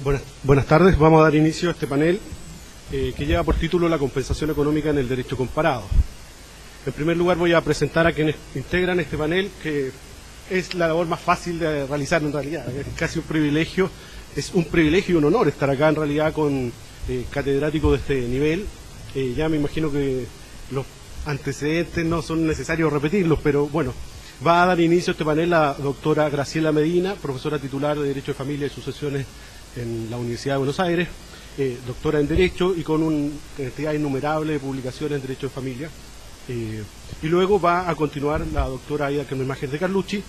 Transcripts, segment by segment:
Buenas tardes. Vamos a dar inicio a este panel que lleva por título La compensación económica en el derecho comparado. En primer lugar voy a presentar a quienes integran este panel, que es la labor más fácil de realizar en realidad. Es casi un privilegio y un honor estar acá en realidad con catedráticos de este nivel. Ya me imagino que los antecedentes no son necesarios repetirlos, pero bueno, va a dar inicio a este panel la doctora Graciela Medina, profesora titular de Derecho de Familia y Sucesiones en la Universidad de Buenos Aires, doctora en Derecho y con una cantidad innumerable de publicaciones en Derecho de Familia. Y luego va a continuar la doctora Aida Kermesmacher de Carlucci,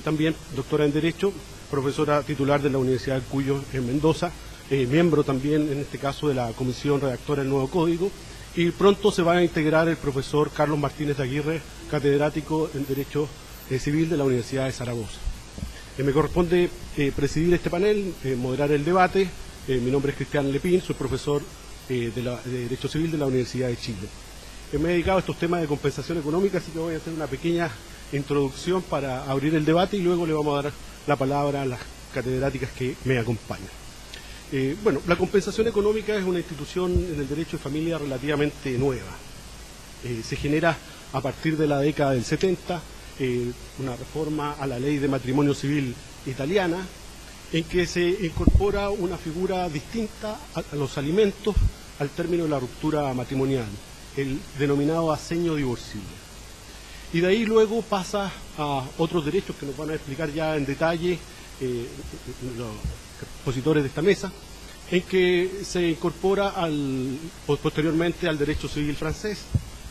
también doctora en Derecho, profesora titular de la Universidad de Cuyo en Mendoza, miembro también en este caso de la comisión redactora del nuevo código, y pronto se va a integrar el profesor Carlos Martínez de Aguirre, catedrático en Derecho Civil de la Universidad de Zaragoza. Me corresponde presidir este panel, moderar el debate. Mi nombre es Cristian Lepín, soy profesor de Derecho Civil de la Universidad de Chile. Me he dedicado a estos temas de compensación económica, así que voy a hacer una pequeña introducción para abrir el debate y luego le vamos a dar la palabra a las catedráticas que me acompañan. Bueno, la compensación económica es una institución en el derecho de familia relativamente nueva. Se genera a partir de la década del 70, una reforma a la ley de matrimonio civil italiana, en que se incorpora una figura distinta a los alimentos al término de la ruptura matrimonial, el denominado aseño divorcible. Y de ahí luego pasa a otros derechos que nos van a explicar ya en detalle los expositores de esta mesa, en que se incorpora posteriormente al derecho civil francés,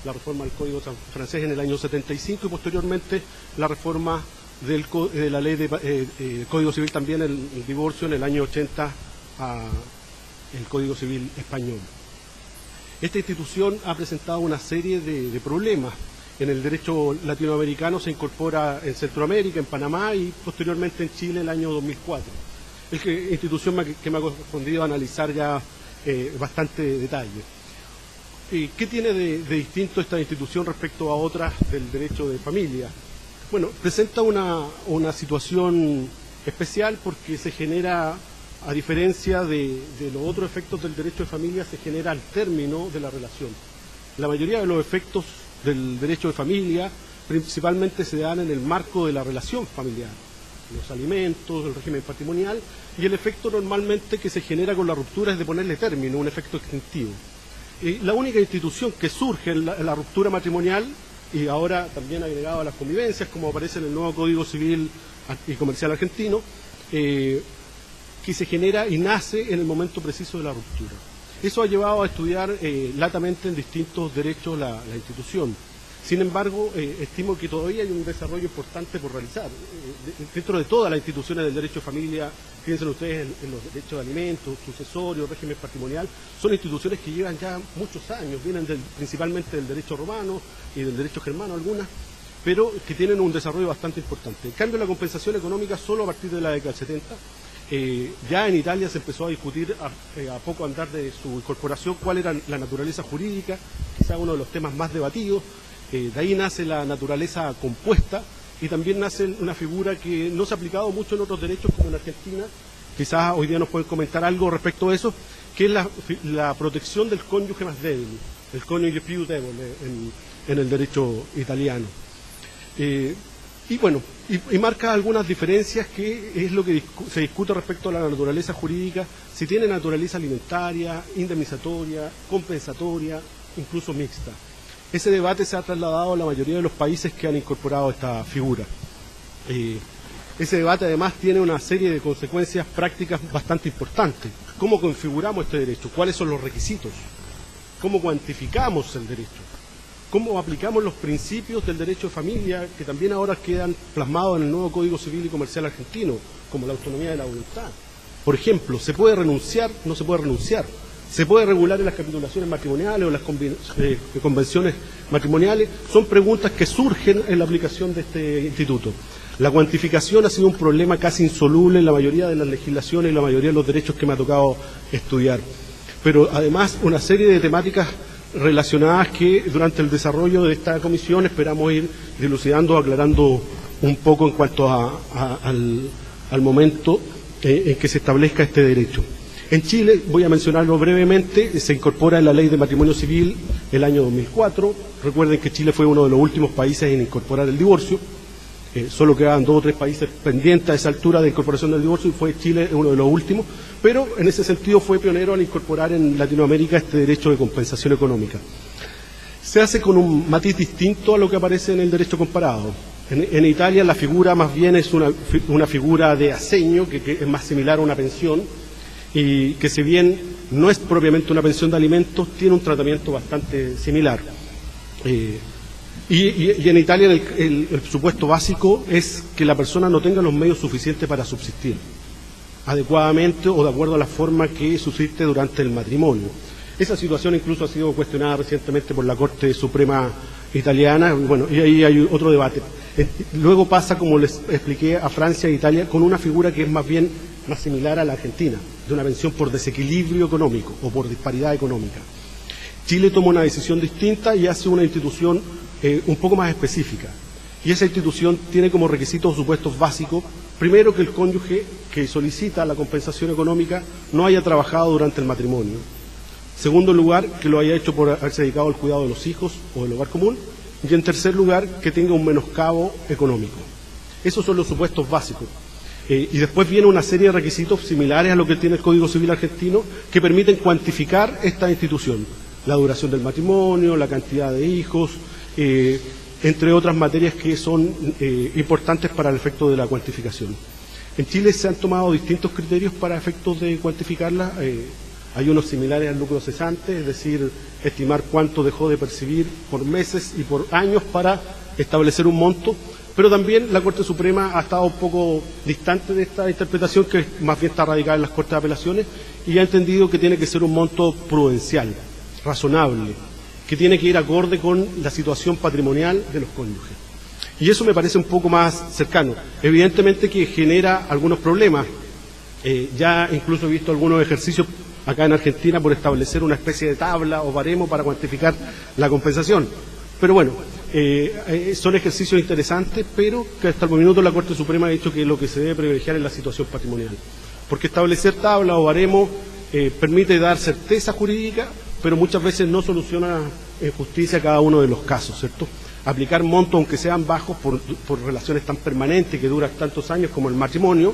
la reforma del Código francés en el año 75 y posteriormente la reforma de la ley de Código Civil también, el divorcio en el año 80 el Código Civil español. Esta institución ha presentado una serie de problemas. En el derecho latinoamericano se incorpora en Centroamérica, en Panamá y posteriormente en Chile el año 2004. Es la institución que me ha correspondido analizar ya bastante detalle. ¿Qué tiene de distinto esta institución respecto a otras del derecho de familia? Bueno, presenta una situación especial porque se genera, a diferencia de los otros efectos del derecho de familia, se genera al término de la relación. La mayoría de los efectos del derecho de familia principalmente se dan en el marco de la relación familiar, los alimentos, el régimen patrimonial, y el efecto normalmente que se genera con la ruptura es de ponerle término, un efecto extintivo. La única institución que surge en la ruptura matrimonial, y ahora también agregado a las convivencias, como aparece en el nuevo Código Civil y Comercial argentino, que se genera y nace en el momento preciso de la ruptura. Eso ha llevado a estudiar latamente en distintos derechos la institución. Sin embargo, estimo que todavía hay un desarrollo importante por realizar. Dentro de todas las instituciones del derecho de familia, piensen ustedes en los derechos de alimentos, sucesorios, régimen patrimonial, son instituciones que llevan ya muchos años, vienen principalmente del derecho romano y del derecho germano algunas, pero que tienen un desarrollo bastante importante. En cambio, la compensación económica solo a partir de la década del 70, ya en Italia se empezó a discutir a poco andar de su incorporación cuál era la naturaleza jurídica, quizá uno de los temas más debatidos. De ahí nace la naturaleza compuesta y también nace una figura que no se ha aplicado mucho en otros derechos como en Argentina. Quizás hoy día nos pueden comentar algo respecto a eso, que es la protección del cónyuge más débil, el cónyuge più debole en el derecho italiano. Y bueno, y marca algunas diferencias que es lo que se discute respecto a la naturaleza jurídica, si tiene naturaleza alimentaria, indemnizatoria, compensatoria, incluso mixta. Ese debate se ha trasladado a la mayoría de los países que han incorporado esta figura. Ese debate además tiene una serie de consecuencias prácticas bastante importantes. ¿Cómo configuramos este derecho? ¿Cuáles son los requisitos? ¿Cómo cuantificamos el derecho? ¿Cómo aplicamos los principios del derecho de familia que también ahora quedan plasmados en el nuevo Código Civil y Comercial argentino, como la autonomía de la voluntad? Por ejemplo, ¿se puede renunciar? ¿No se puede renunciar? ¿Se puede regular en las capitulaciones matrimoniales o las convenciones matrimoniales? Son preguntas que surgen en la aplicación de este instituto. La cuantificación ha sido un problema casi insoluble en la mayoría de las legislaciones y la mayoría de los derechos que me ha tocado estudiar. Pero además una serie de temáticas relacionadas que durante el desarrollo de esta comisión esperamos ir dilucidando, aclarando un poco en cuanto al momento en que se establezca este derecho. En Chile, voy a mencionarlo brevemente, se incorpora en la Ley de Matrimonio Civil el año 2004. Recuerden que Chile fue uno de los últimos países en incorporar el divorcio. Solo quedaban 2 o 3 países pendientes a esa altura de incorporación del divorcio y fue Chile uno de los últimos, pero en ese sentido fue pionero al incorporar en Latinoamérica este derecho de compensación económica. Se hace con un matiz distinto a lo que aparece en el derecho comparado. En Italia la figura más bien es una figura de aseño, que es más similar a una pensión, y que si bien no es propiamente una pensión de alimentos, tiene un tratamiento bastante similar. Y en Italia el supuesto básico es que la persona no tenga los medios suficientes para subsistir adecuadamente o de acuerdo a la forma que subsiste durante el matrimonio. Esa situación incluso ha sido cuestionada recientemente por la Corte Suprema italiana, bueno, y ahí hay otro debate. Luego pasa, como les expliqué, a Francia e Italia con una figura que es más similar a la Argentina, de una pensión por desequilibrio económico o por disparidad económica. Chile toma una decisión distinta y hace una institución un poco más específica. Y esa institución tiene como requisitos o supuestos básicos, primero, que el cónyuge que solicita la compensación económica no haya trabajado durante el matrimonio. Segundo lugar, que lo haya hecho por haberse dedicado al cuidado de los hijos o del hogar común. Y en tercer lugar, que tenga un menoscabo económico. Esos son los supuestos básicos. Y después viene una serie de requisitos similares a lo que tiene el Código Civil argentino que permiten cuantificar esta institución. La duración del matrimonio, la cantidad de hijos, entre otras materias que son importantes para el efecto de la cuantificación. En Chile se han tomado distintos criterios para efectos de cuantificarla. Hay unos similares al lucro cesante, es decir, estimar cuánto dejó de percibir por meses y por años para establecer un monto, pero también la Corte Suprema ha estado un poco distante de esta interpretación, que más bien está radicada en las Cortes de Apelaciones, y ha entendido que tiene que ser un monto prudencial, razonable, que tiene que ir acorde con la situación patrimonial de los cónyuges. Y eso me parece un poco más cercano. Evidentemente que genera algunos problemas. Ya incluso he visto algunos ejercicios acá en Argentina por establecer una especie de tabla o baremo para cuantificar la compensación. Pero bueno, son ejercicios interesantes, pero que hasta el minuto la Corte Suprema ha dicho que lo que se debe privilegiar es la situación patrimonial. Porque establecer tabla o baremo permite dar certeza jurídica, pero muchas veces no soluciona en justicia cada uno de los casos, ¿cierto? Aplicar montos, aunque sean bajos, por relaciones tan permanentes que duran tantos años como el matrimonio,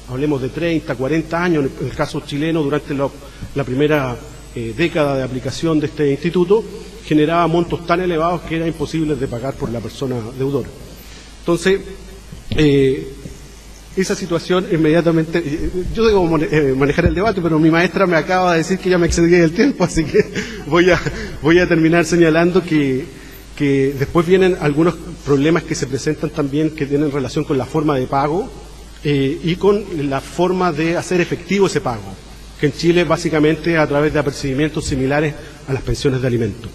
hablemos de 30, 40 años, en el caso chileno, durante la primera década de aplicación de este instituto, generaba montos tan elevados que eran imposibles de pagar por la persona deudora. Entonces, esa situación inmediatamente, yo debo manejar el debate, pero mi maestra me acaba de decir que ya me excedí del tiempo, así que voy a terminar señalando que después vienen algunos problemas que se presentan también, que tienen relación con la forma de pago y con la forma de hacer efectivo ese pago, que en Chile básicamente a través de apercibimientos similares a las pensiones de alimentos.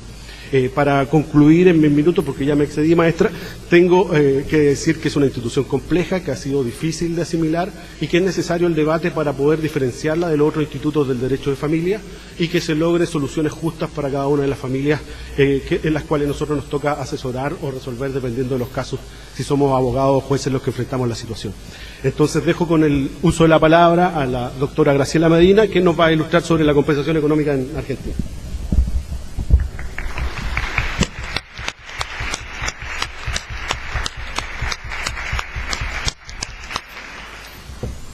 Para concluir en mis minutos, porque ya me excedí, maestra, tengo que decir que es una institución compleja, que ha sido difícil de asimilar y que es necesario el debate para poder diferenciarla de los otros institutos del derecho de familia y que se logre soluciones justas para cada una de las familias en las cuales nosotros nos toca asesorar o resolver dependiendo de los casos, si somos abogados o jueces los que enfrentamos la situación. Entonces dejo con el uso de la palabra a la doctora Graciela Medina, que nos va a ilustrar sobre la compensación económica en Argentina.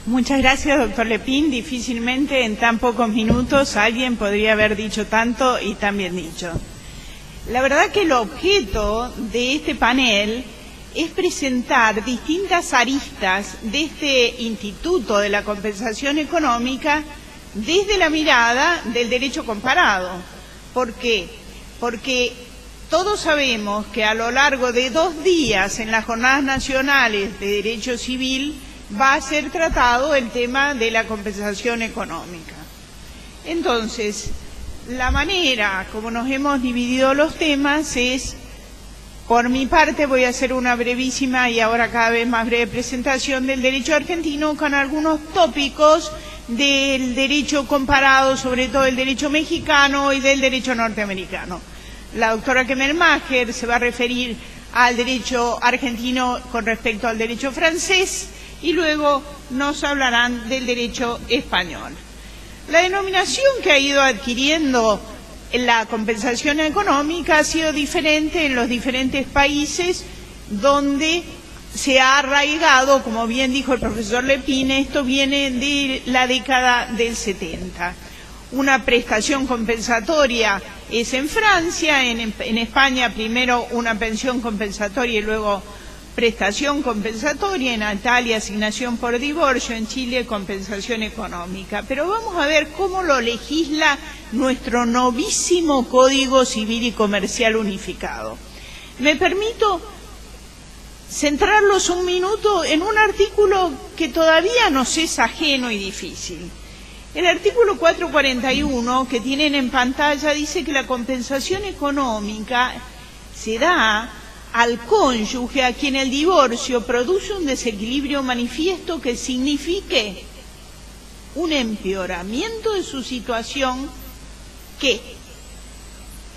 Muchas gracias, doctor Lepín. Difícilmente en tan pocos minutos alguien podría haber dicho tanto y tan bien dicho. La verdad que el objeto de este panel es presentar distintas aristas de este instituto de la compensación económica desde la mirada del derecho comparado. ¿Por qué? Porque todos sabemos que a lo largo de 2 días en las jornadas nacionales de derecho civil va a ser tratado el tema de la compensación económica. Entonces, la manera como nos hemos dividido los temas es, por mi parte voy a hacer una brevísima y ahora cada vez más breve presentación del derecho argentino con algunos tópicos del derecho comparado, sobre todo el derecho mexicano y del derecho norteamericano. La doctora Kemmermacher se va a referir al derecho argentino con respecto al derecho francés y luego nos hablarán del derecho español. La denominación que ha ido adquiriendo la compensación económica ha sido diferente en los diferentes países donde se ha arraigado, como bien dijo el profesor Lepín, esto viene de la década del 70. Una prestación compensatoria es en Francia, en España primero una pensión compensatoria y luego prestación compensatoria, en Italia asignación por divorcio, en Chile compensación económica. Pero vamos a ver cómo lo legisla nuestro novísimo Código Civil y Comercial Unificado. Me permito centrarlos un minuto en un artículo que todavía nos es ajeno y difícil. El artículo 441 que tienen en pantalla dice que la compensación económica se da al cónyuge a quien el divorcio produce un desequilibrio manifiesto que signifique un empeoramiento de su situación que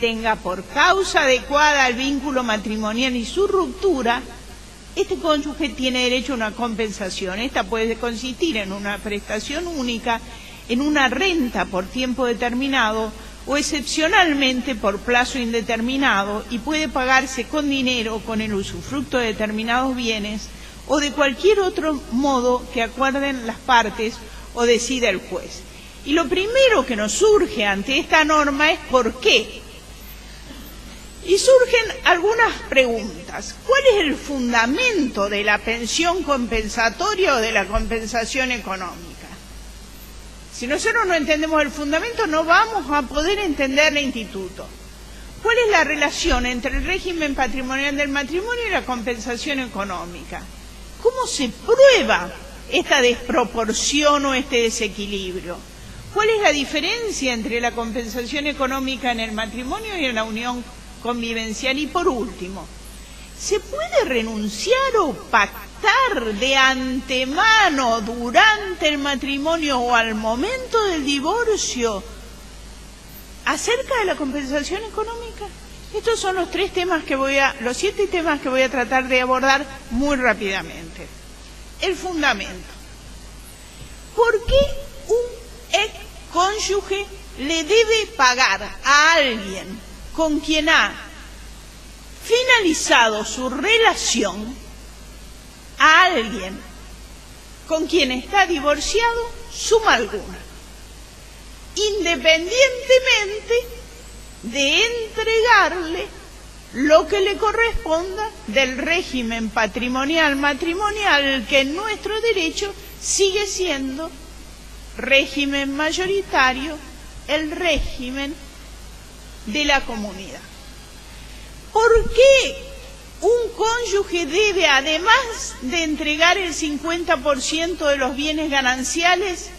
tenga por causa adecuada al vínculo matrimonial y su ruptura. Este cónyuge tiene derecho a una compensación. Esta puede consistir en una prestación única, en una renta por tiempo determinado o excepcionalmente por plazo indeterminado, y puede pagarse con dinero, con el usufructo de determinados bienes o de cualquier otro modo que acuerden las partes o decida el juez. Y lo primero que nos surge ante esta norma es ¿por qué? Y surgen algunas preguntas. ¿Cuál es el fundamento de la pensión compensatoria o de la compensación económica? Si nosotros no entendemos el fundamento, no vamos a poder entender el instituto. ¿Cuál es la relación entre el régimen patrimonial del matrimonio y la compensación económica? ¿Cómo se prueba esta desproporción o este desequilibrio? ¿Cuál es la diferencia entre la compensación económica en el matrimonio y en la unión convivencial? Y por último, ¿se puede renunciar o pactar de antemano durante el matrimonio o al momento del divorcio acerca de la compensación económica? Estos son los 7 temas que voy a tratar de abordar muy rápidamente. El fundamento. ¿Por qué un ex cónyuge le debe pagar a alguien con quien ha finalizado su relación, a alguien con quien está divorciado, suma alguna, independientemente de entregarle lo que le corresponda del régimen matrimonial, que en nuestro derecho sigue siendo régimen mayoritario, el régimen de la comunidad? ¿Por qué un cónyuge debe, además de entregar el 50% de los bienes gananciales,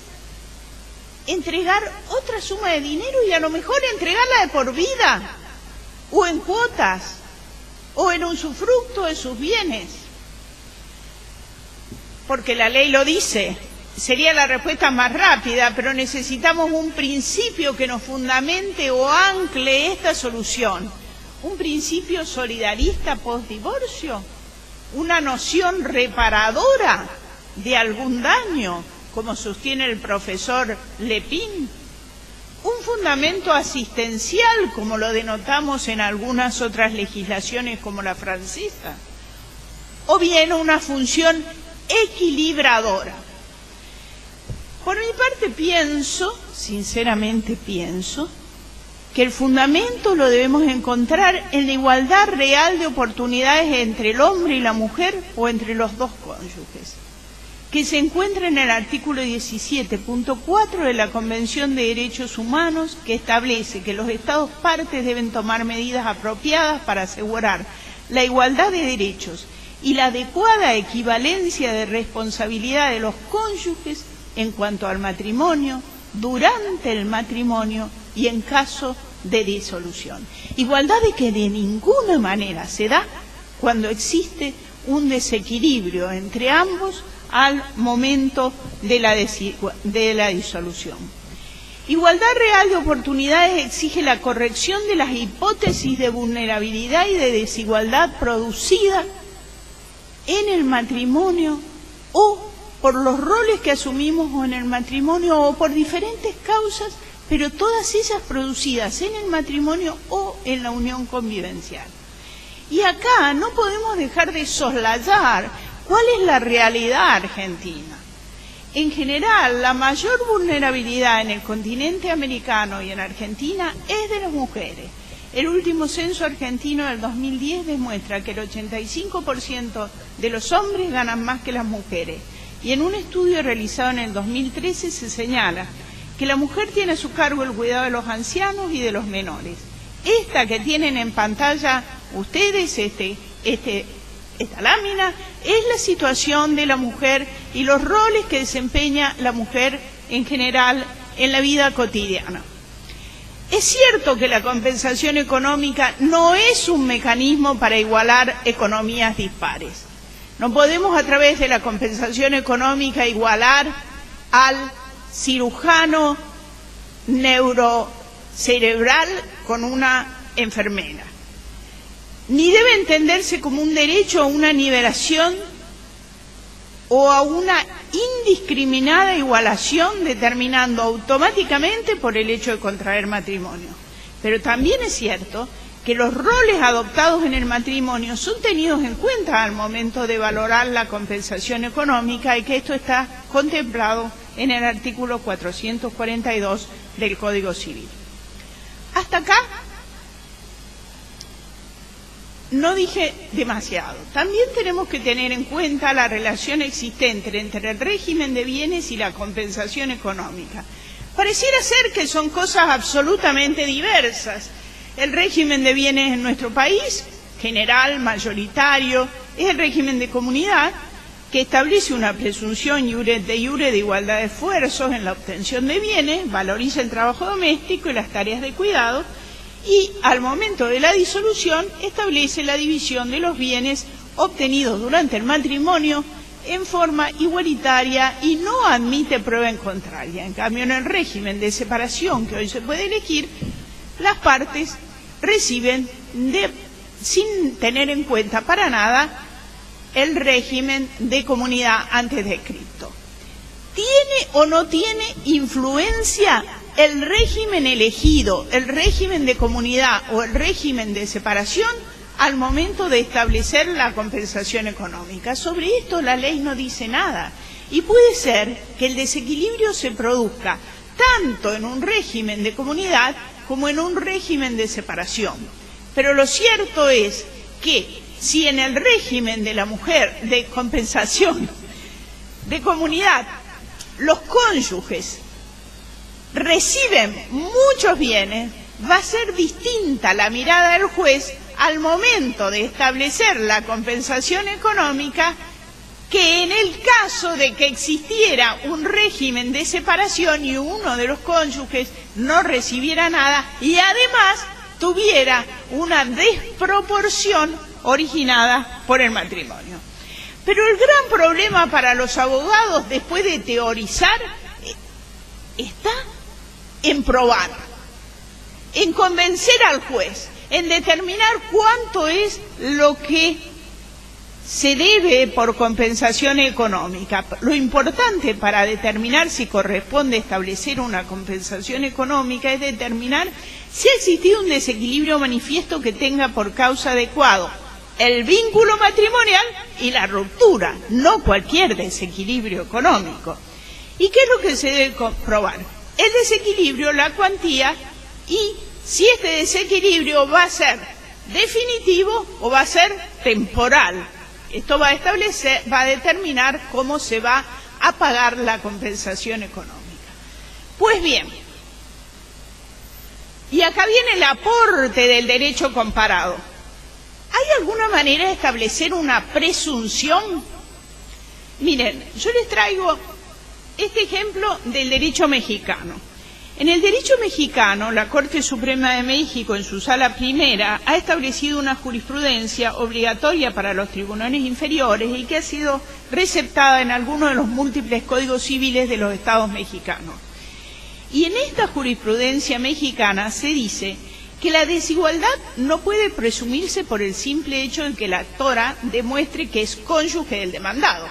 entregar otra suma de dinero y a lo mejor entregarla de por vida, o en cuotas, o en usufructo de sus bienes? Porque la ley lo dice. Sería la respuesta más rápida, pero necesitamos un principio que nos fundamente o ancle esta solución. Un principio solidarista postdivorcio, una noción reparadora de algún daño, como sostiene el profesor Lepín, un fundamento asistencial, como lo denotamos en algunas otras legislaciones como la francesa, o bien una función equilibradora. Por mi parte sinceramente pienso, que el fundamento lo debemos encontrar en la igualdad real de oportunidades entre el hombre y la mujer o entre los dos cónyuges, que se encuentra en el artículo 17.4 de la Convención de Derechos Humanos, que establece que los Estados partes deben tomar medidas apropiadas para asegurar la igualdad de derechos y la adecuada equivalencia de responsabilidad de los cónyuges en cuanto al matrimonio, durante el matrimonio y en caso de disolución. Igualdad de que de ninguna manera se da cuando existe un desequilibrio entre ambos al momento de la disolución. Igualdad real de oportunidades exige la corrección de las hipótesis de vulnerabilidad y de desigualdad producida en el matrimonio o por los roles que asumimos en el matrimonio o por diferentes causas, pero todas ellas producidas en el matrimonio o en la unión convivencial. Y acá no podemos dejar de soslayar cuál es la realidad argentina. En general, la mayor vulnerabilidad en el continente americano y en Argentina es de las mujeres. El último censo argentino del 2010 demuestra que el 85% de los hombres ganan más que las mujeres. Y en un estudio realizado en el 2013 se señala que la mujer tiene a su cargo el cuidado de los ancianos y de los menores. Esta que tienen en pantalla ustedes, esta lámina, es la situación de la mujer y los roles que desempeña la mujer en general en la vida cotidiana. Es cierto que la compensación económica no es un mecanismo para igualar economías dispares. No podemos a través de la compensación económica igualar al cirujano neurocerebral con una enfermera. Ni debe entenderse como un derecho a una nivelación o a una indiscriminada igualación determinando automáticamente por el hecho de contraer matrimonio. Pero también es cierto que los roles adoptados en el matrimonio son tenidos en cuenta al momento de valorar la compensación económica y que esto está contemplado en el artículo 442 del Código Civil. Hasta acá no dije demasiado. También tenemos que tener en cuenta la relación existente entre el régimen de bienes y la compensación económica. Pareciera ser que son cosas absolutamente diversas. El régimen de bienes en nuestro país, general, mayoritario, es el régimen de comunidad, que establece una presunción de iure de igualdad de esfuerzos en la obtención de bienes, valoriza el trabajo doméstico y las tareas de cuidado, y al momento de la disolución establece la división de los bienes obtenidos durante el matrimonio en forma igualitaria y no admite prueba en contraria. En cambio, en el régimen de separación que hoy se puede elegir, las partes reciben sin tener en cuenta para nada el régimen de comunidad antes descrito. ¿Tiene o no tiene influencia el régimen elegido, el régimen de comunidad o el régimen de separación al momento de establecer la compensación económica? Sobre esto la ley no dice nada y puede ser que el desequilibrio se produzca tanto en un régimen de comunidad como en un régimen de separación. Pero lo cierto es que si en el régimen de la mujer de compensación de comunidad los cónyuges reciben muchos bienes, va a ser distinta la mirada del juez al momento de establecer la compensación económica que en el caso de que existiera un régimen de separación y uno de los cónyuges no recibiera nada y además tuviera una desproporción originada por el matrimonio. Pero el gran problema para los abogados después de teorizar está en probar, en convencer al juez, en determinar cuánto es lo que se debe por compensación económica. Lo importante para determinar si corresponde establecer una compensación económica es determinar si ha existido un desequilibrio manifiesto que tenga por causa adecuado el vínculo matrimonial y la ruptura, no cualquier desequilibrio económico. ¿Y qué es lo que se debe comprobar? El desequilibrio, la cuantía y si este desequilibrio va a ser definitivo o va a ser temporal. Esto va a determinar cómo se va a pagar la compensación económica. Pues bien, y acá viene el aporte del derecho comparado. ¿Hay alguna manera de establecer una presunción? Miren, yo les traigo este ejemplo del derecho mexicano. En el derecho mexicano, la Corte Suprema de México, en su sala primera, ha establecido una jurisprudencia obligatoria para los tribunales inferiores y que ha sido receptada en algunos de los múltiples códigos civiles de los estados mexicanos. Y en esta jurisprudencia mexicana se dice que la desigualdad no puede presumirse por el simple hecho de que la actora demuestre que es cónyuge del demandado.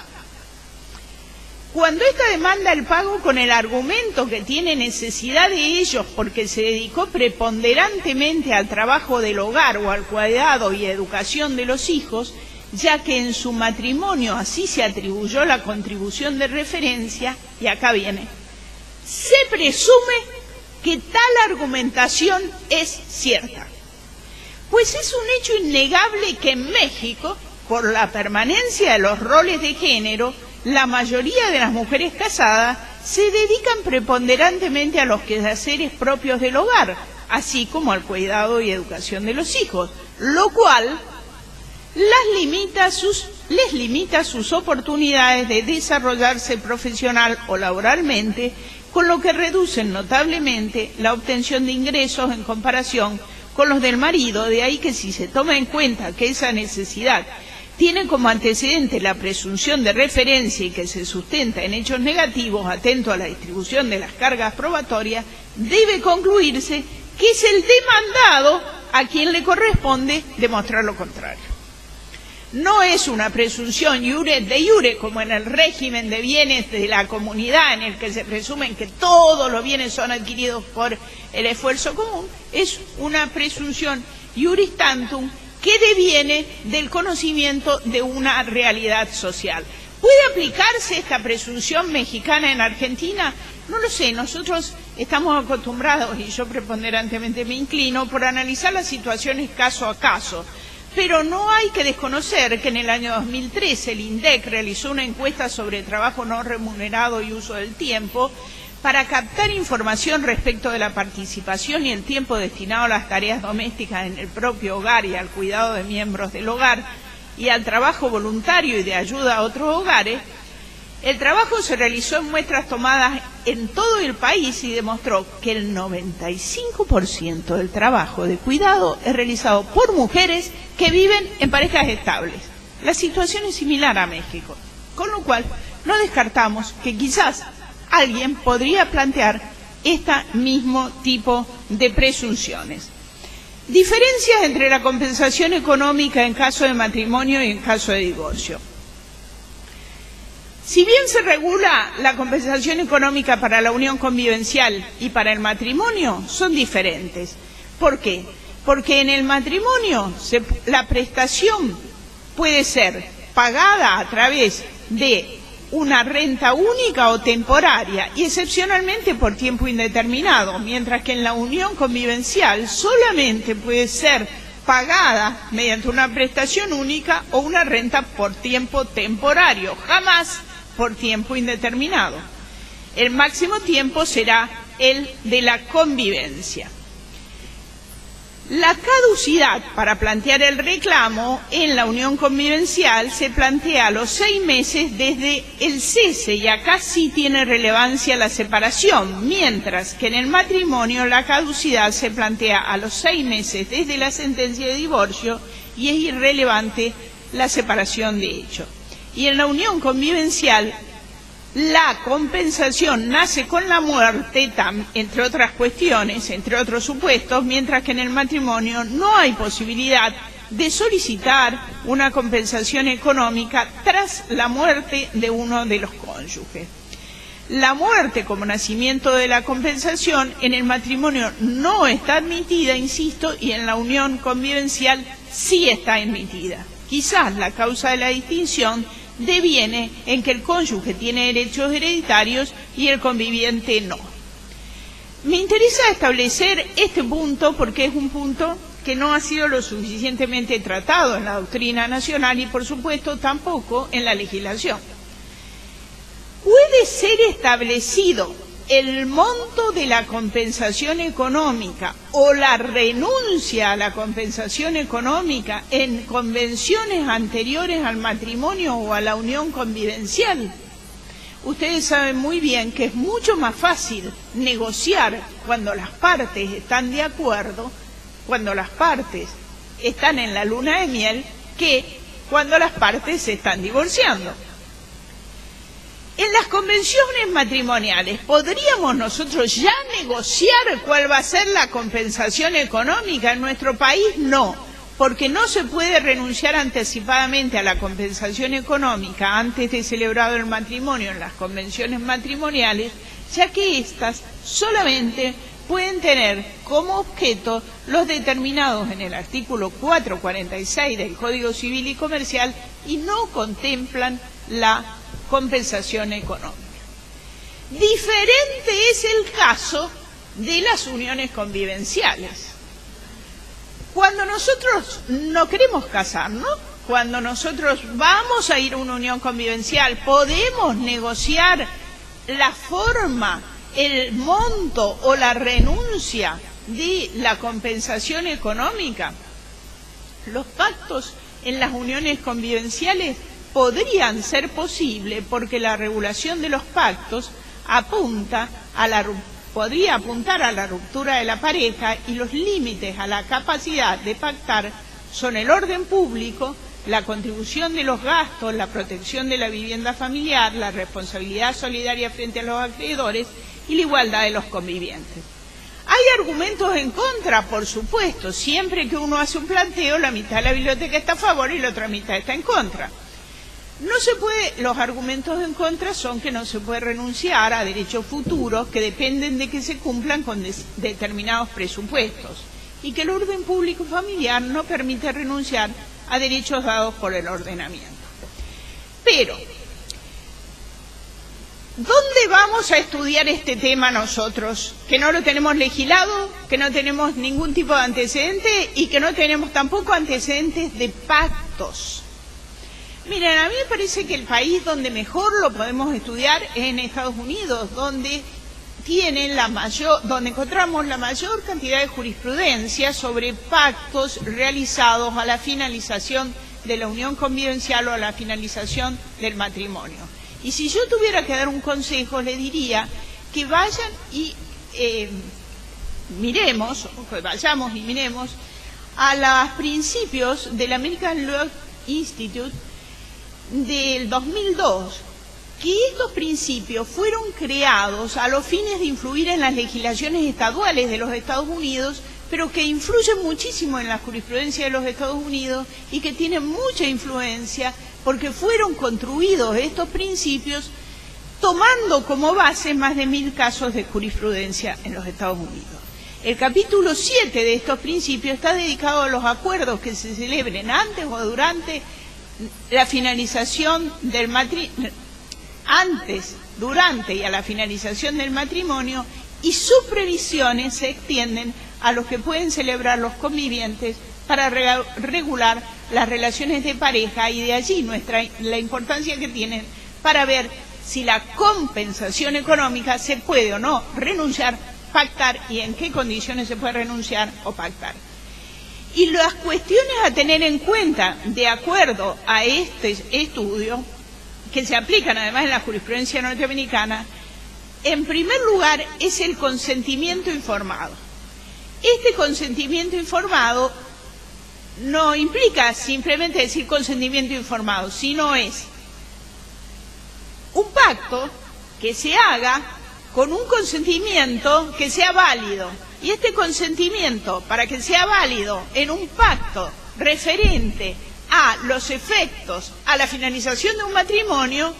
Cuando ésta demanda el pago con el argumento que tiene necesidad de ellos porque se dedicó preponderantemente al trabajo del hogar o al cuidado y educación de los hijos, ya que en su matrimonio así se atribuyó la contribución de referencia, y acá viene, se presume que tal argumentación es cierta. Pues es un hecho innegable que en México, por la permanencia de los roles de género, la mayoría de las mujeres casadas se dedican preponderantemente a los quehaceres propios del hogar, así como al cuidado y educación de los hijos, lo cual les limita sus oportunidades de desarrollarse profesional o laboralmente, con lo que reducen notablemente la obtención de ingresos en comparación con los del marido. De ahí que si se toma en cuenta que esa necesidad tiene como antecedente la presunción de referencia y que se sustenta en hechos negativos, atento a la distribución de las cargas probatorias, debe concluirse que es el demandado a quien le corresponde demostrar lo contrario. No es una presunción iure de iure, como en el régimen de bienes de la comunidad, en el que se presumen que todos los bienes son adquiridos por el esfuerzo común. Es una presunción iuris tantum que deviene del conocimiento de una realidad social. ¿Puede aplicarse esta presunción mexicana en Argentina? No lo sé, nosotros estamos acostumbrados, y yo preponderantemente me inclino, por analizar las situaciones caso a caso. Pero no hay que desconocer que en el año 2013 el INDEC realizó una encuesta sobre trabajo no remunerado y uso del tiempo para captar información respecto de la participación y el tiempo destinado a las tareas domésticas en el propio hogar y al cuidado de miembros del hogar y al trabajo voluntario y de ayuda a otros hogares. El trabajo se realizó en muestras tomadas en todo el país y demostró que el 95% del trabajo de cuidado es realizado por mujeres que viven en parejas estables. La situación es similar a México, con lo cual no descartamos que quizás alguien podría plantear este mismo tipo de presunciones. Diferencias entre la compensación económica en caso de matrimonio y en caso de divorcio. Si bien se regula la compensación económica para la unión convivencial y para el matrimonio, son diferentes. ¿Por qué? Porque en el matrimonio la prestación puede ser pagada a través de una renta única o temporaria y excepcionalmente por tiempo indeterminado, mientras que en la unión convivencial solamente puede ser pagada mediante una prestación única o una renta por tiempo temporario, jamás por tiempo indeterminado. El máximo tiempo será el de la convivencia. La caducidad para plantear el reclamo en la unión convivencial se plantea a los 6 meses desde el cese, y acá sí tiene relevancia la separación, mientras que en el matrimonio la caducidad se plantea a los 6 meses desde la sentencia de divorcio y es irrelevante la separación de hecho. Y en la unión convivencial la compensación nace con la muerte, entre otras cuestiones, entre otros supuestos, mientras que en el matrimonio no hay posibilidad de solicitar una compensación económica tras la muerte de uno de los cónyuges. La muerte como nacimiento de la compensación en el matrimonio no está admitida, insisto, y en la unión convivencial sí está admitida. Quizás la causa de la distinción deviene en que el cónyuge tiene derechos hereditarios y el conviviente no. Me interesa establecer este punto porque es un punto que no ha sido lo suficientemente tratado en la doctrina nacional y, por supuesto, tampoco en la legislación. ¿Puede ser establecido el monto de la compensación económica o la renuncia a la compensación económica en convenciones anteriores al matrimonio o a la unión convivencial? Ustedes saben muy bien que es mucho más fácil negociar cuando las partes están de acuerdo, cuando las partes están en la luna de miel, que cuando las partes se están divorciando. En las convenciones matrimoniales, ¿podríamos nosotros ya negociar cuál va a ser la compensación económica? En nuestro país no. porque no se puede renunciar anticipadamente a la compensación económica antes de celebrado el matrimonio en las convenciones matrimoniales, ya que éstas solamente pueden tener como objeto los determinados en el artículo 446 del Código Civil y Comercial y no contemplan la compensación económica. Diferente es el caso de las uniones convivenciales. Cuando nosotros no queremos casarnos, cuando nosotros vamos a ir a una unión convivencial, podemos negociar la forma, el monto o la renuncia de la compensación económica. Los pactos en las uniones convivenciales podrían ser posibles porque la regulación de los pactos podría apuntar a la ruptura de la pareja, y los límites a la capacidad de pactar son el orden público, la contribución de los gastos, la protección de la vivienda familiar, la responsabilidad solidaria frente a los acreedores y la igualdad de los convivientes. Hay argumentos en contra, por supuesto. Siempre que uno hace un planteo, la mitad de la biblioteca está a favor y la otra mitad está en contra. No se puede, los argumentos en contra son que no se puede renunciar a derechos futuros que dependen de que se cumplan con determinados presupuestos, y que el orden público familiar no permite renunciar a derechos dados por el ordenamiento. Pero, ¿dónde vamos a estudiar este tema nosotros? Que no lo tenemos legislado, que no tenemos ningún tipo de antecedente y que no tenemos tampoco antecedentes de pactos. Miren, a mí me parece que el país donde mejor lo podemos estudiar es en Estados Unidos, donde encontramos la mayor cantidad de jurisprudencia sobre pactos realizados a la finalización de la unión convivencial o a la finalización del matrimonio. Y si yo tuviera que dar un consejo, le diría que vayan y vayamos y miremos a los principios del American Law Institute del 2002, que estos principios fueron creados a los fines de influir en las legislaciones estaduales de los Estados Unidos, pero que influyen muchísimo en la jurisprudencia de los Estados Unidos y que tienen mucha influencia porque fueron construidos estos principios tomando como base más de 1000 casos de jurisprudencia en los Estados Unidos. El capítulo 7 de estos principios está dedicado a los acuerdos que se celebren antes o durante la finalización del matrimonio, antes, durante y a la finalización del matrimonio, y sus previsiones se extienden a los que pueden celebrar los convivientes para regular las relaciones de pareja, y de allí la importancia que tienen para ver si la compensación económica se puede o no renunciar, pactar, y en qué condiciones se puede renunciar o pactar. Y las cuestiones a tener en cuenta, de acuerdo a este estudio, que se aplican además en la jurisprudencia norteamericana, en primer lugar es el consentimiento informado. Este consentimiento informado no implica simplemente decir consentimiento informado, sino es un pacto que se haga con un consentimiento que sea válido. Y este consentimiento, para que sea válido en un pacto referente a los efectos, a la finalización de un matrimonio,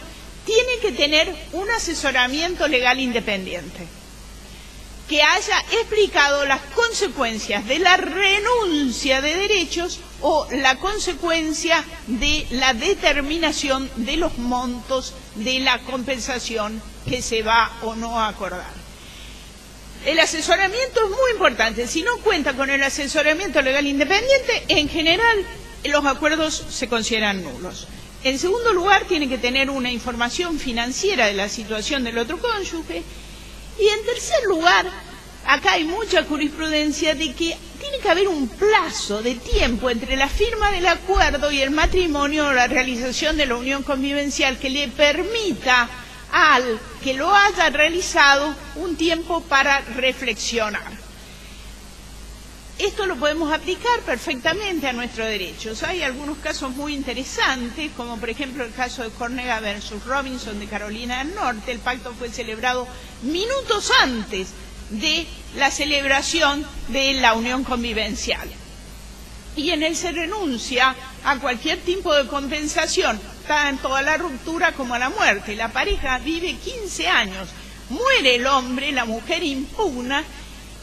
tiene que tener un asesoramiento legal independiente, que haya explicado las consecuencias de la renuncia de derechos o la consecuencia de la determinación de los montos de la compensación que se va o no a acordar. El asesoramiento es muy importante. Si no cuenta con el asesoramiento legal independiente, en general los acuerdos se consideran nulos. En segundo lugar, tiene que tener una información financiera de la situación del otro cónyuge. Y en tercer lugar, acá hay mucha jurisprudencia de que tiene que haber un plazo de tiempo entre la firma del acuerdo y el matrimonio o la realización de la unión convivencial que le permita al que lo haya realizado un tiempo para reflexionar. Esto lo podemos aplicar perfectamente a nuestros derechos. Hay algunos casos muy interesantes, como por ejemplo el caso de Cornega versus Robinson de Carolina del Norte. El pacto fue celebrado minutos antes de la celebración de la unión convivencial. y en él se renuncia a cualquier tipo de compensación, tanto a la ruptura como a la muerte. La pareja vive 15 años, muere el hombre, la mujer impugna,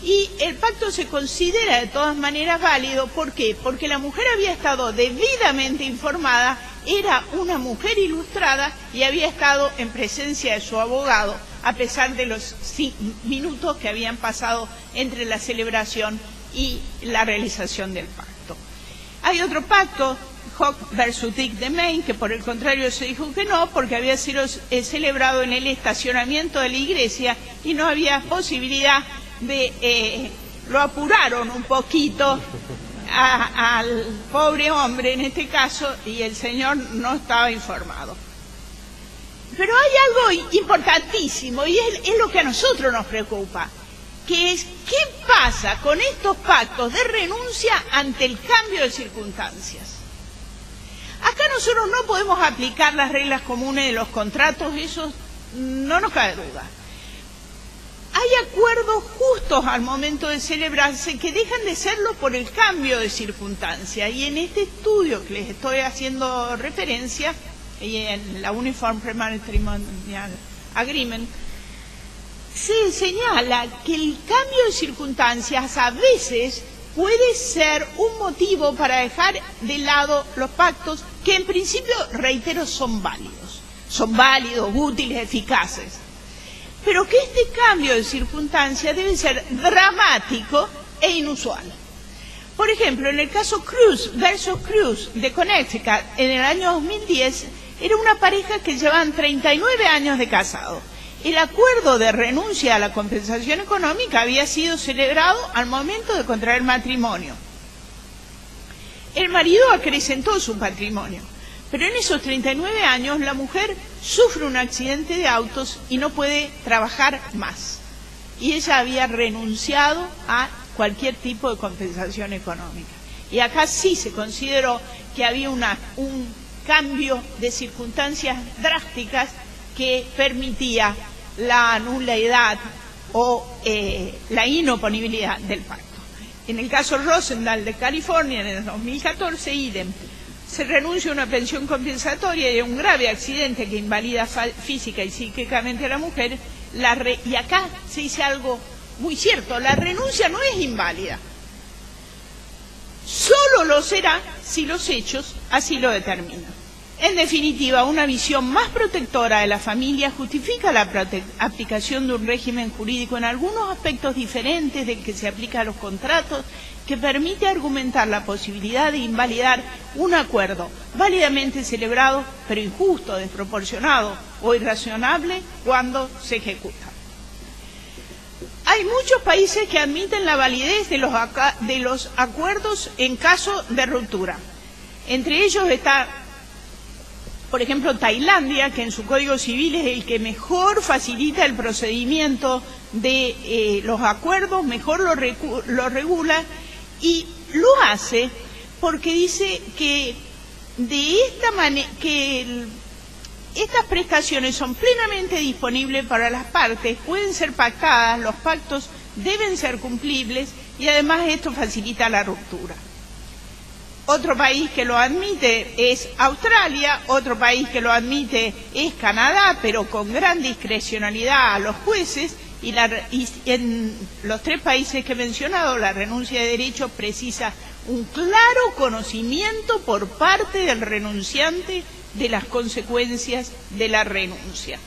y el pacto se considera de todas maneras válido. ¿Por qué? Porque la mujer había estado debidamente informada, era una mujer ilustrada y había estado en presencia de su abogado, a pesar de los minutos que habían pasado entre la celebración y la realización del pacto. Hay otro pacto, Hock versus Dick de Maine, que por el contrario se dijo que no, porque había sido celebrado en el estacionamiento de la iglesia y no había posibilidad de... lo apuraron un poquito al pobre hombre en este caso, y el señor no estaba informado. Pero hay algo importantísimo, y es lo que a nosotros nos preocupa, que es qué pasa con estos pactos de renuncia ante el cambio de circunstancias. Acá nosotros no podemos aplicar las reglas comunes de los contratos, eso no nos cabe duda. Hay acuerdos justos al momento de celebrarse que dejan de serlo por el cambio de circunstancia, y en este estudio que les estoy haciendo referencia, y en la Uniform Prematrimonial Agreement, se señala que el cambio de circunstancias a veces puede ser un motivo para dejar de lado los pactos que en principio, reitero, son válidos, útiles, eficaces. Pero que este cambio de circunstancias debe ser dramático e inusual. Por ejemplo, en el caso Cruz versus Cruz de Connecticut, en el año 2010, era una pareja que llevaban 39 años de casado. El acuerdo de renuncia a la compensación económica había sido celebrado al momento de contraer matrimonio. El marido acrecentó su patrimonio, pero en esos 39 años la mujer sufre un accidente de autos y no puede trabajar más. Y ella había renunciado a cualquier tipo de compensación económica. Y acá sí se consideró que había un cambio de circunstancias drásticas que permitía la nulidad o la inoponibilidad del pacto. En el caso Rosendahl de California, en el 2014, idem. Se renuncia a una pensión compensatoria de un grave accidente que invalida física y psíquicamente a la mujer, y acá se dice algo muy cierto: la renuncia no es inválida, solo lo será si los hechos así lo determinan. En definitiva, una visión más protectora de la familia justifica la aplicación de un régimen jurídico en algunos aspectos diferentes del que se aplica a los contratos, que permite argumentar la posibilidad de invalidar un acuerdo válidamente celebrado, pero injusto, desproporcionado o irrazonable cuando se ejecuta. Hay muchos países que admiten la validez de los acuerdos en caso de ruptura. Entre ellos está, por ejemplo, Tailandia, que en su Código Civil es el que mejor facilita el procedimiento de los acuerdos, mejor lo regula, y lo hace porque dice que estas prestaciones son plenamente disponibles para las partes, pueden ser pactadas, los pactos deben ser cumplibles y además esto facilita la ruptura. Otro país que lo admite es Australia, otro país que lo admite es Canadá, pero con gran discrecionalidad a los jueces, y en los tres países que he mencionado, la renuncia de derecho precisa un claro conocimiento por parte del renunciante de las consecuencias de la renuncia.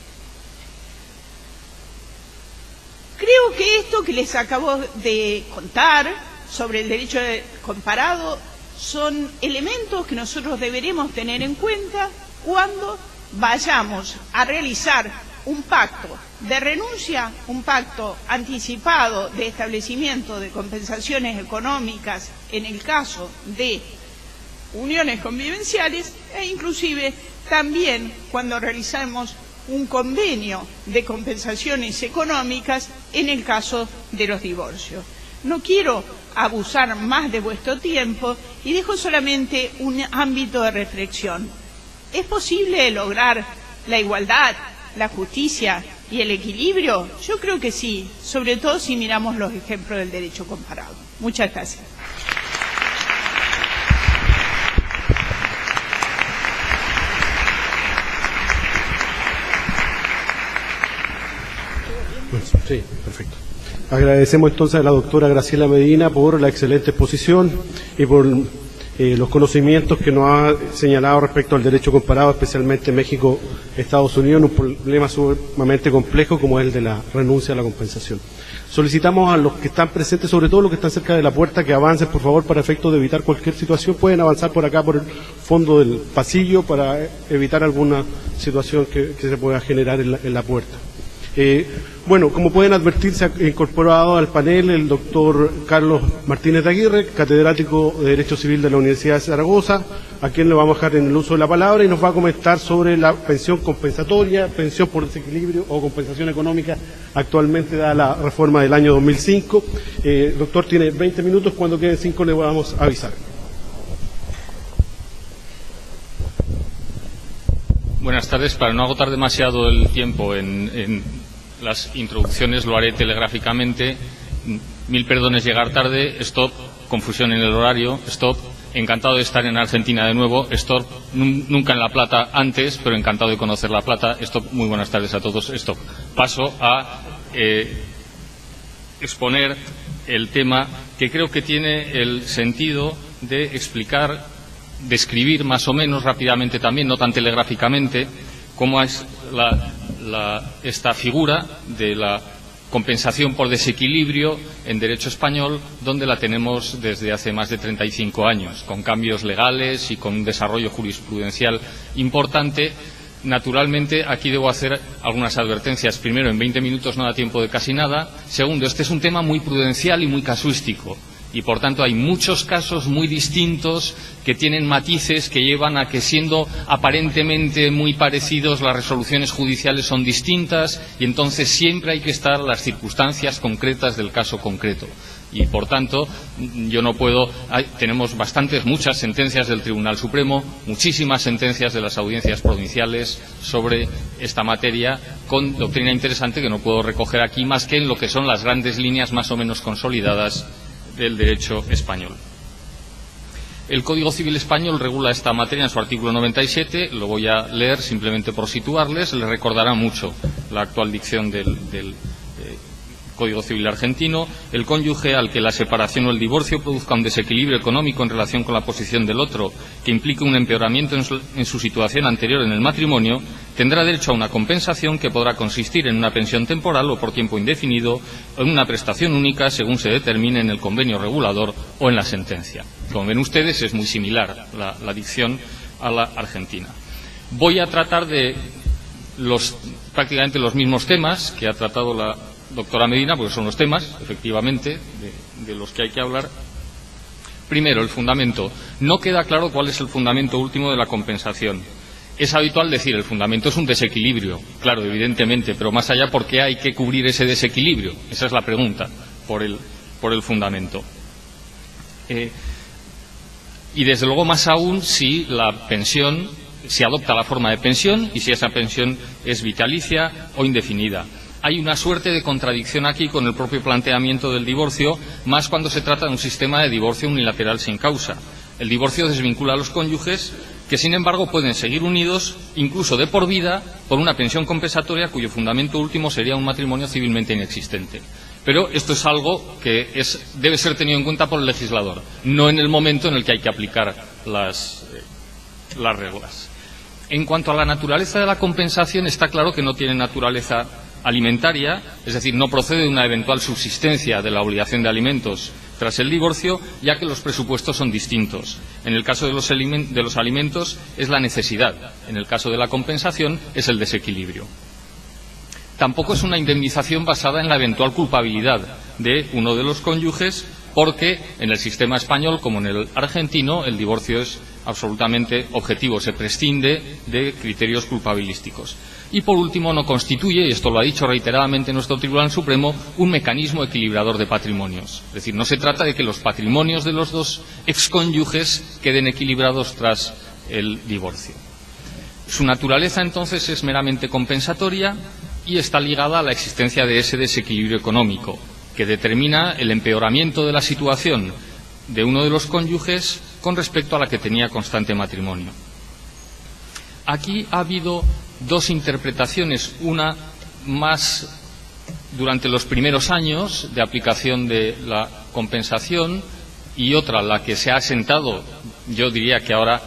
Creo que esto que les acabo de contar sobre el derecho comparado son elementos que nosotros deberemos tener en cuenta cuando vayamos a realizar un pacto de renuncia, un pacto anticipado de establecimiento de compensaciones económicas en el caso de uniones convivenciales, e inclusive también cuando realizamos un convenio de compensaciones económicas en el caso de los divorcios. No quiero abusar más de vuestro tiempo y dejo solamente un ámbito de reflexión. ¿Es posible lograr la igualdad, la justicia y el equilibrio? Yo creo que sí, sobre todo si miramos los ejemplos del derecho comparado. Muchas gracias. Sí, perfecto. Agradecemos entonces a la doctora Graciela Medina por la excelente exposición y por los conocimientos que nos ha señalado respecto al derecho comparado, especialmente México-Estados Unidos, en un problema sumamente complejo como es el de la renuncia a la compensación. Solicitamos a los que están presentes, sobre todo los que están cerca de la puerta, que avancen, por favor, para efectos de evitar cualquier situación. Pueden avanzar por acá, por el fondo del pasillo, para evitar alguna situación que se pueda generar en la puerta. Bueno, como pueden advertir, se ha incorporado al panel el doctor Carlos Martínez de Aguirre, catedrático de Derecho Civil de la Universidad de Zaragoza, a quien le vamos a dejar en el uso de la palabra y nos va a comentar sobre la pensión compensatoria, pensión por desequilibrio o compensación económica actualmente dada la reforma del año 2005. Doctor, tiene 20 minutos, cuando queden 5 le vamos a avisar. Buenas tardes. Para no agotar demasiado el tiempo en las introducciones, lo haré telegráficamente. 1000 perdones llegar tarde, stop, confusión en el horario, stop, encantado de estar en Argentina de nuevo, stop, nunca en La Plata antes, pero encantado de conocer La Plata, stop, muy buenas tardes a todos, stop. Paso a exponer el tema que creo que tiene el sentido de explicar, describir más o menos rápidamente también, no tan telegráficamente, cómo es esta figura de la compensación por desequilibrio en derecho español, donde la tenemos desde hace más de 35 años, con cambios legales y con un desarrollo jurisprudencial importante. Naturalmente, aquí debo hacer algunas advertencias. Primero, en 20 minutos no da tiempo de casi nada. Segundo, este es un tema muy prudencial y muy casuístico. Y, por tanto, hay muchos casos muy distintos que tienen matices que llevan a que, siendo aparentemente muy parecidos, las resoluciones judiciales son distintas y entonces siempre hay que estar las circunstancias concretas del caso concreto. Y, por tanto, yo no puedo. Tenemos muchas sentencias del Tribunal Supremo, muchísimas sentencias de las audiencias provinciales sobre esta materia, con doctrina interesante que no puedo recoger aquí más que en lo que son las grandes líneas más o menos consolidadas del derecho español. El Código Civil español regula esta materia en su artículo 97, lo voy a leer simplemente por situarles, les recordará mucho la actual dicción del Código Civil argentino. El cónyuge al que la separación o el divorcio produzca un desequilibrio económico en relación con la posición del otro que implique un empeoramiento en su situación anterior en el matrimonio, tendrá derecho a una compensación que podrá consistir en una pensión temporal o por tiempo indefinido o en una prestación única según se determine en el convenio regulador o en la sentencia. Como ven ustedes, es muy similar la dicción a la argentina. Voy a tratar de prácticamente los mismos temas que ha tratado la doctora Medina, porque son los temas, efectivamente, de los que hay que hablar. Primero, el fundamento. No queda claro cuál es el fundamento último de la compensación. Es habitual decir, el fundamento es un desequilibrio, claro, evidentemente, pero más allá, ¿por qué hay que cubrir ese desequilibrio? Esa es la pregunta, por el fundamento. Y desde luego más aún si la pensión, si adopta la forma de pensión y si esa pensión es vitalicia o indefinida. Hay una suerte de contradicción aquí con el propio planteamiento del divorcio, más cuando se trata de un sistema de divorcio unilateral sin causa. El divorcio desvincula a los cónyuges, que sin embargo pueden seguir unidos, incluso de por vida, por una pensión compensatoria cuyo fundamento último sería un matrimonio civilmente inexistente. Pero esto es algo que debe ser tenido en cuenta por el legislador, no en el momento en el que hay que aplicar las reglas. En cuanto a la naturaleza de la compensación, está claro que no tiene naturaleza alimentaria, es decir, no procede de una eventual subsistencia de la obligación de alimentos tras el divorcio, ya que los presupuestos son distintos. En el caso de los alimentos es la necesidad, en el caso de la compensación es el desequilibrio. Tampoco es una indemnización basada en la eventual culpabilidad de uno de los cónyuges, porque en el sistema español, como en el argentino, el divorcio es absolutamente objetivo, se prescinde de criterios culpabilísticos. Y por último, no constituye, y esto lo ha dicho reiteradamente nuestro Tribunal Supremo, un mecanismo equilibrador de patrimonios. Es decir, no se trata de que los patrimonios de los dos excónyuges queden equilibrados tras el divorcio. Su naturaleza, entonces, es meramente compensatoria y está ligada a la existencia de ese desequilibrio económico, que determina el empeoramiento de la situación de uno de los cónyuges con respecto a la que tenía constante matrimonio. Aquí ha habido dos interpretaciones, una más durante los primeros años de aplicación de la compensación, y otra, la que se ha asentado, yo diría que ahora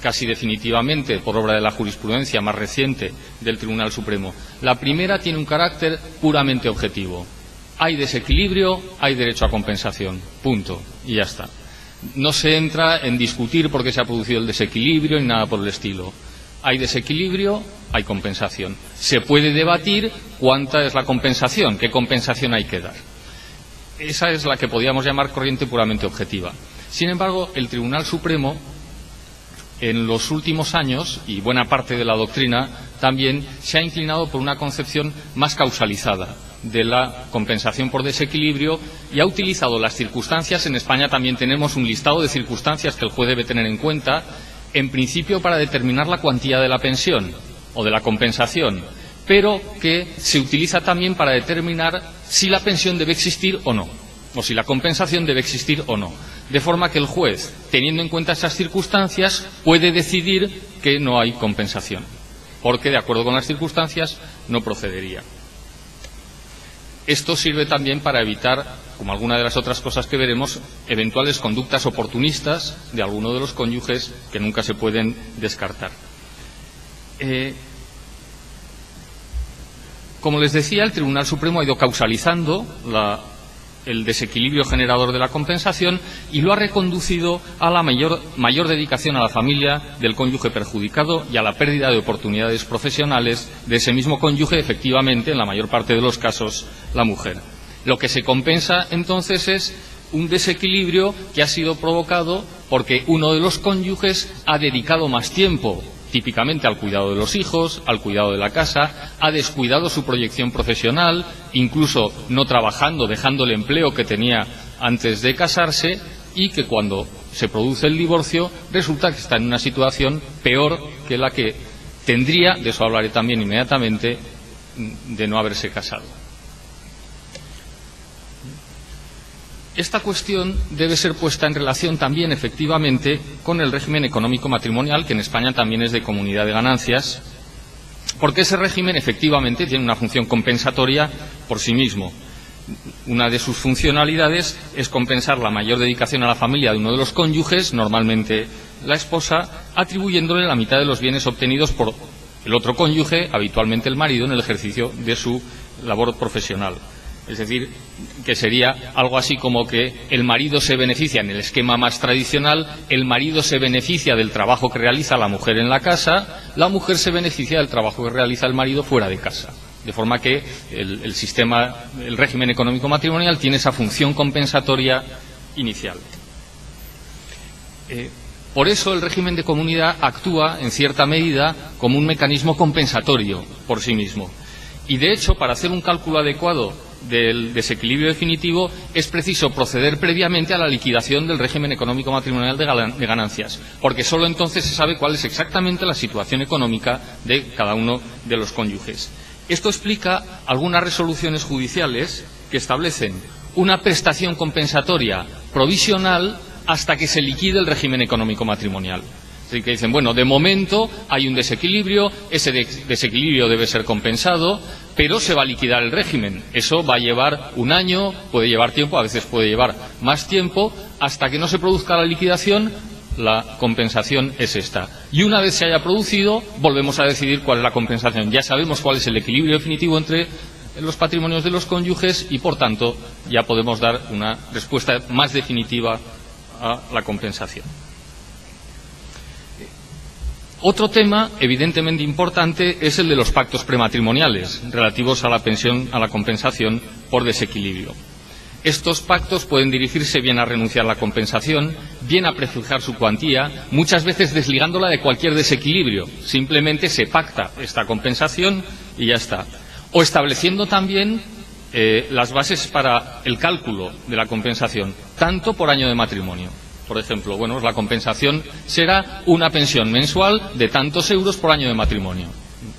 casi definitivamente por obra de la jurisprudencia más reciente del Tribunal Supremo. La primera tiene un carácter puramente objetivo. Hay desequilibrio, hay derecho a compensación. Punto. Y ya está. No se entra en discutir por qué se ha producido el desequilibrio ni nada por el estilo. Hay desequilibrio, hay compensación. Se puede debatir cuánta es la compensación, qué compensación hay que dar. Esa es la que podríamos llamar corriente puramente objetiva. Sin embargo, el Tribunal Supremo, en los últimos años, y buena parte de la doctrina también, se ha inclinado por una concepción más causalizada de la compensación por desequilibrio y ha utilizado las circunstancias. En España también tenemos un listado de circunstancias que el juez debe tener en cuenta, en principio para determinar la cuantía de la pensión o de la compensación, pero que se utiliza también para determinar si la pensión debe existir o no, o si la compensación debe existir o no. De forma que el juez, teniendo en cuenta esas circunstancias, puede decidir que no hay compensación, porque de acuerdo con las circunstancias no procedería. Esto sirve también para evitar, como alguna de las otras cosas que veremos, eventuales conductas oportunistas de alguno de los cónyuges que nunca se pueden descartar. Como les decía, el Tribunal Supremo ha ido causalizando el desequilibrio generador de la compensación y lo ha reconducido a la mayor dedicación a la familia del cónyuge perjudicado y a la pérdida de oportunidades profesionales de ese mismo cónyuge, efectivamente, en la mayor parte de los casos, la mujer. Lo que se compensa, entonces, es un desequilibrio que ha sido provocado porque uno de los cónyuges ha dedicado más tiempo, típicamente al cuidado de los hijos, al cuidado de la casa, ha descuidado su proyección profesional, incluso no trabajando, dejando el empleo que tenía antes de casarse, y que cuando se produce el divorcio resulta que está en una situación peor que la que tendría, de eso hablaré también inmediatamente, de no haberse casado. Esta cuestión debe ser puesta en relación también, efectivamente, con el régimen económico matrimonial, que en España también es de comunidad de ganancias, porque ese régimen, efectivamente, tiene una función compensatoria por sí mismo. Una de sus funcionalidades es compensar la mayor dedicación a la familia de uno de los cónyuges, normalmente la esposa, atribuyéndole la mitad de los bienes obtenidos por el otro cónyuge, habitualmente el marido, en el ejercicio de su labor profesional. Es decir, que sería algo así como que el marido se beneficia, en el esquema más tradicional, el marido se beneficia del trabajo que realiza la mujer en la casa, la mujer se beneficia del trabajo que realiza el marido fuera de casa. De forma que el sistema, el régimen económico matrimonial tiene esa función compensatoria inicial. Por eso el régimen de comunidad actúa, en cierta medida, como un mecanismo compensatorio por sí mismo. Y, de hecho, para hacer un cálculo adecuado del desequilibrio definitivo es preciso proceder previamente a la liquidación del régimen económico matrimonial de ganancias, porque solo entonces se sabe cuál es exactamente la situación económica de cada uno de los cónyuges. Esto explica algunas resoluciones judiciales que establecen una prestación compensatoria provisional hasta que se liquide el régimen económico matrimonial. Así que dicen, bueno, de momento hay un desequilibrio, ese desequilibrio debe ser compensado, pero se va a liquidar el régimen. Eso va a llevar un año, puede llevar tiempo, a veces puede llevar más tiempo, hasta que no se produzca la liquidación, la compensación es esta. Y una vez se haya producido, volvemos a decidir cuál es la compensación. Ya sabemos cuál es el equilibrio definitivo entre los patrimonios de los cónyuges y, por tanto, ya podemos dar una respuesta más definitiva a la compensación. Otro tema evidentemente importante es el de los pactos prematrimoniales relativos a la pensión, a la compensación por desequilibrio. Estos pactos pueden dirigirse bien a renunciar a la compensación, bien a prefijar su cuantía, muchas veces desligándola de cualquier desequilibrio. Simplemente se pacta esta compensación y ya está. O estableciendo también las bases para el cálculo de la compensación, tanto por año de matrimonio. Por ejemplo, bueno, la compensación será una pensión mensual de tantos euros por año de matrimonio.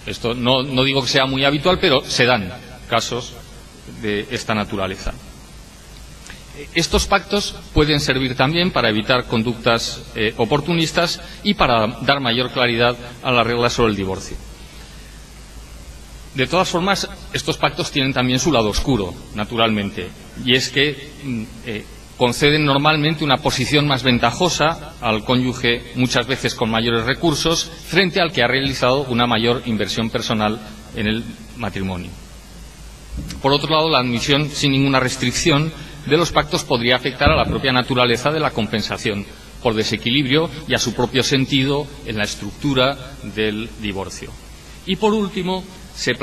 Esto no digo que sea muy habitual, pero se dan casos de esta naturaleza. Estos pactos pueden servir también para evitar conductas oportunistas y para dar mayor claridad a las reglas sobre el divorcio. De todas formas, estos pactos tienen también su lado oscuro, naturalmente, y es que conceden normalmente una posición más ventajosa al cónyuge, muchas veces con mayores recursos, frente al que ha realizado una mayor inversión personal en el matrimonio. Por otro lado, la admisión sin ninguna restricción de los pactos podría afectar a la propia naturaleza de la compensación por desequilibrio y a su propio sentido en la estructura del divorcio. Y por último, se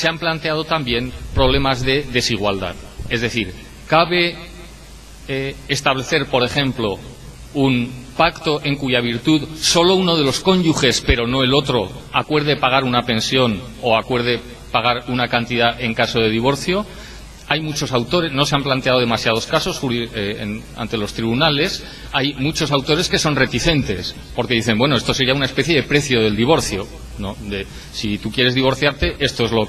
han planteado también problemas de desigualdad. Es decir, cabe establecer, por ejemplo, un pacto en cuya virtud solo uno de los cónyuges, pero no el otro, acuerde pagar una pensión o acuerde pagar una cantidad en caso de divorcio. Hay muchos autores, no se han planteado demasiados casos ante los tribunales, hay muchos autores que son reticentes, porque dicen, bueno, esto sería una especie de precio del divorcio, ¿no? Si tú quieres divorciarte, esto es lo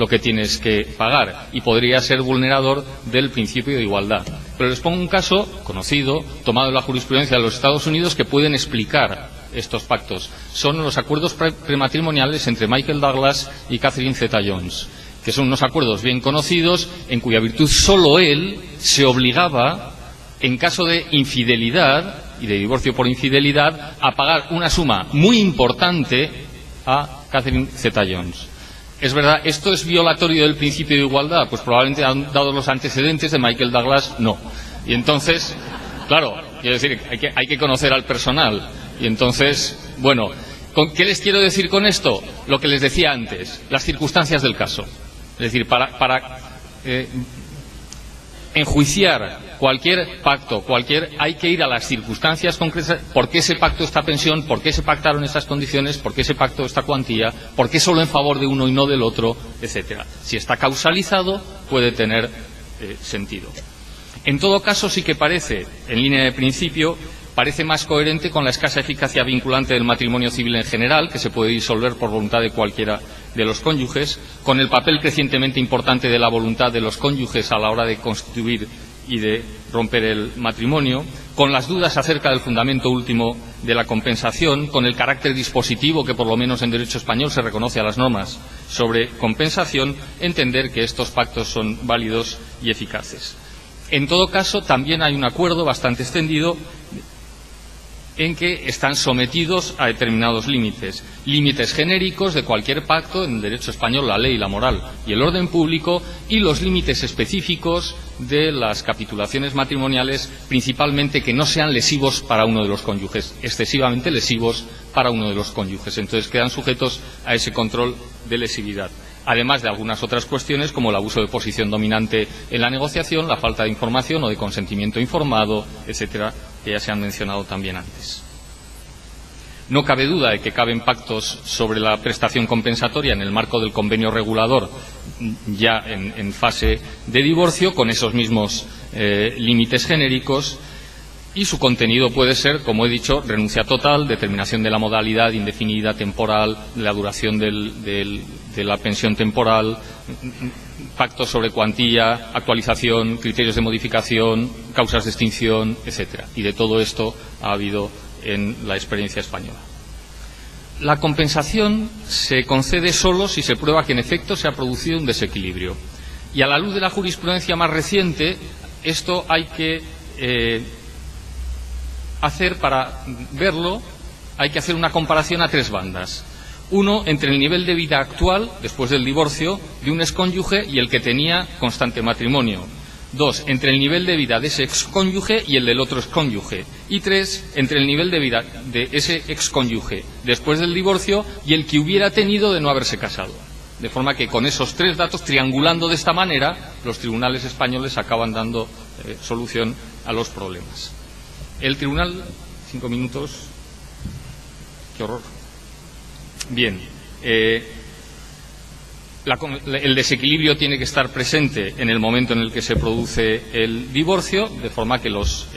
que tienes que pagar, y podría ser vulnerador del principio de igualdad. Pero les pongo un caso conocido, tomado de la jurisprudencia de los Estados Unidos, que pueden explicar estos pactos. Son los acuerdos prematrimoniales entre Michael Douglas y Catherine Zeta-Jones, que son unos acuerdos bien conocidos, en cuya virtud solo él se obligaba, en caso de infidelidad y de divorcio por infidelidad, a pagar una suma muy importante a Catherine Zeta-Jones. Es verdad, ¿esto es violatorio del principio de igualdad? Pues probablemente, dados los antecedentes de Michael Douglas, no. Y entonces, claro, quiero decir, hay que conocer al personal. Y entonces, bueno, ¿qué les quiero decir con esto? Lo que les decía antes, las circunstancias del caso. Es decir, para enjuiciar cualquier pacto, hay que ir a las circunstancias concretas. ¿Por qué se pactó esta pensión? ¿Por qué se pactaron estas condiciones? ¿Por qué se pactó esta cuantía? ¿Por qué solo en favor de uno y no del otro? Etcétera. Si está causalizado, puede tener sentido. En todo caso, sí que parece, en línea de principio, parece más coherente con la escasa eficacia vinculante del matrimonio civil en general, que se puede disolver por voluntad de cualquiera de los cónyuges, con el papel crecientemente importante de la voluntad de los cónyuges a la hora de constituir y de romper el matrimonio, con las dudas acerca del fundamento último de la compensación, con el carácter dispositivo que por lo menos en derecho español se reconoce a las normas sobre compensación, entender que estos pactos son válidos y eficaces. En todo caso, también hay un acuerdo bastante extendido en que están sometidos a determinados límites genéricos de cualquier pacto en el derecho español, la ley, la moral y el orden público, y los límites específicos de las capitulaciones matrimoniales, principalmente que no sean lesivos para uno de los cónyuges, excesivamente lesivos para uno de los cónyuges. Entonces quedan sujetos a ese control de lesividad, además de algunas otras cuestiones como el abuso de posición dominante en la negociación, la falta de información o de consentimiento informado, etcétera, que ya se han mencionado también antes. No cabe duda de que caben pactos sobre la prestación compensatoria en el marco del convenio regulador ya en fase de divorcio, con esos mismos límites genéricos, y su contenido puede ser, como he dicho, renuncia total, determinación de la modalidad indefinida temporal, la duración de la pensión temporal, pactos sobre cuantía, actualización, criterios de modificación, causas de extinción, etcétera. Y de todo esto ha habido en la experiencia española. La compensación se concede solo si se prueba que en efecto se ha producido un desequilibrio. Y a la luz de la jurisprudencia más reciente, esto hay que para verlo, hay que hacer una comparación a tres bandas. Uno, entre el nivel de vida actual, después del divorcio, de un excónyuge y el que tenía constante matrimonio. Dos, entre el nivel de vida de ese excónyuge y el del otro excónyuge. Y tres, entre el nivel de vida de ese excónyuge después del divorcio y el que hubiera tenido de no haberse casado. De forma que con esos tres datos, triangulando de esta manera, los tribunales españoles acaban dando solución a los problemas. El tribunal, 5 minutos, qué horror. Bien, el desequilibrio tiene que estar presente en el momento en el que se produce el divorcio, de forma que los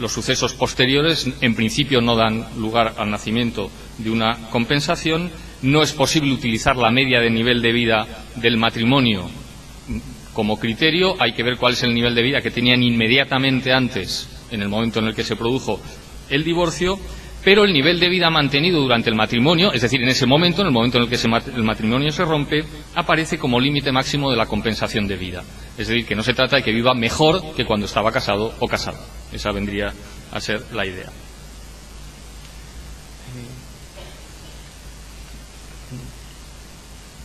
sucesos posteriores en principio no dan lugar al nacimiento de una compensación. No es posible utilizar la media de nivel de vida del matrimonio como criterio. Hay que ver cuál es el nivel de vida que tenían inmediatamente antes, en el momento en el que se produjo el divorcio. pero el nivel de vida mantenido durante el matrimonio, es decir, en ese momento, en el momento en el que el matrimonio se rompe, aparece como límite máximo de la compensación de vida. Es decir, que no se trata de que viva mejor que cuando estaba casado o casada. Esa vendría a ser la idea.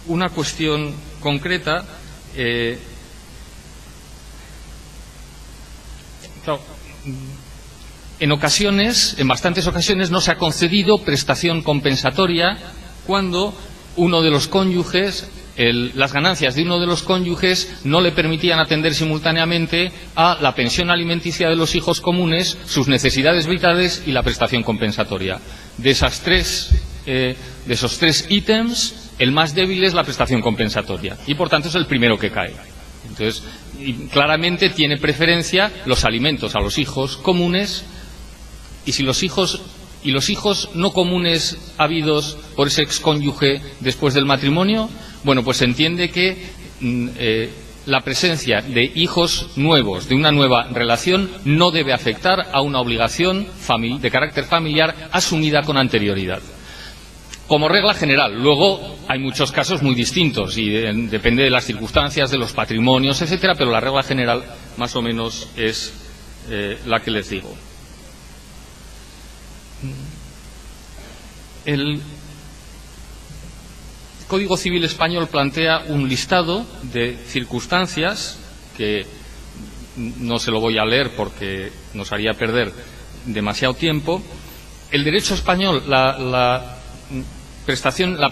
Una cuestión concreta. Claro, en bastantes ocasiones, no se ha concedido prestación compensatoria cuando uno de los cónyuges, las ganancias de uno de los cónyuges no le permitían atender simultáneamente a la pensión alimenticia de los hijos comunes, sus necesidades vitales y la prestación compensatoria. De esos tres ítems, el más débil es la prestación compensatoria y, por tanto, es el primero que cae. Entonces, claramente tiene preferencia los alimentos a los hijos comunes. Y si los hijos no comunes habidos por ese excónyuge después del matrimonio, bueno, pues se entiende que la presencia de hijos nuevos, de una nueva relación, no debe afectar a una obligación de carácter familiar asumida con anterioridad. Como regla general. Luego hay muchos casos muy distintos y depende de las circunstancias, de los patrimonios, etcétera, pero la regla general más o menos es la que les digo. El Código Civil Español plantea un listado de circunstancias que no se lo voy a leer porque nos haría perder demasiado tiempo. El derecho español, la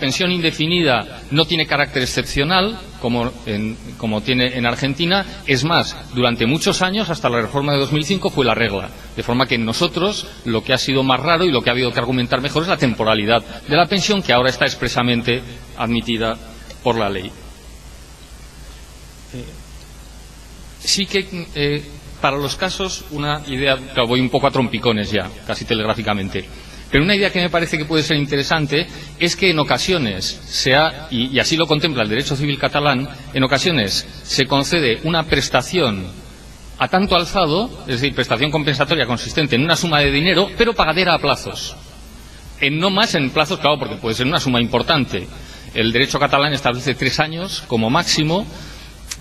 pensión indefinida no tiene carácter excepcional como tiene en Argentina. Es más, durante muchos años, hasta la reforma de 2005, fue la regla. De forma que nosotros lo que ha sido más raro y lo que ha habido que argumentar mejor es la temporalidad de la pensión, que ahora está expresamente admitida por la ley. Sí que para los casos, una idea, claro, voy un poco a trompicones ya, casi telegráficamente. Pero una idea que me parece que puede ser interesante es que en ocasiones y así lo contempla el derecho civil catalán, en ocasiones se concede una prestación a tanto alzado, es decir, prestación compensatoria consistente en una suma de dinero, pero pagadera a plazos. No más en plazos, claro, porque puede ser una suma importante. El derecho catalán establece 3 años como máximo,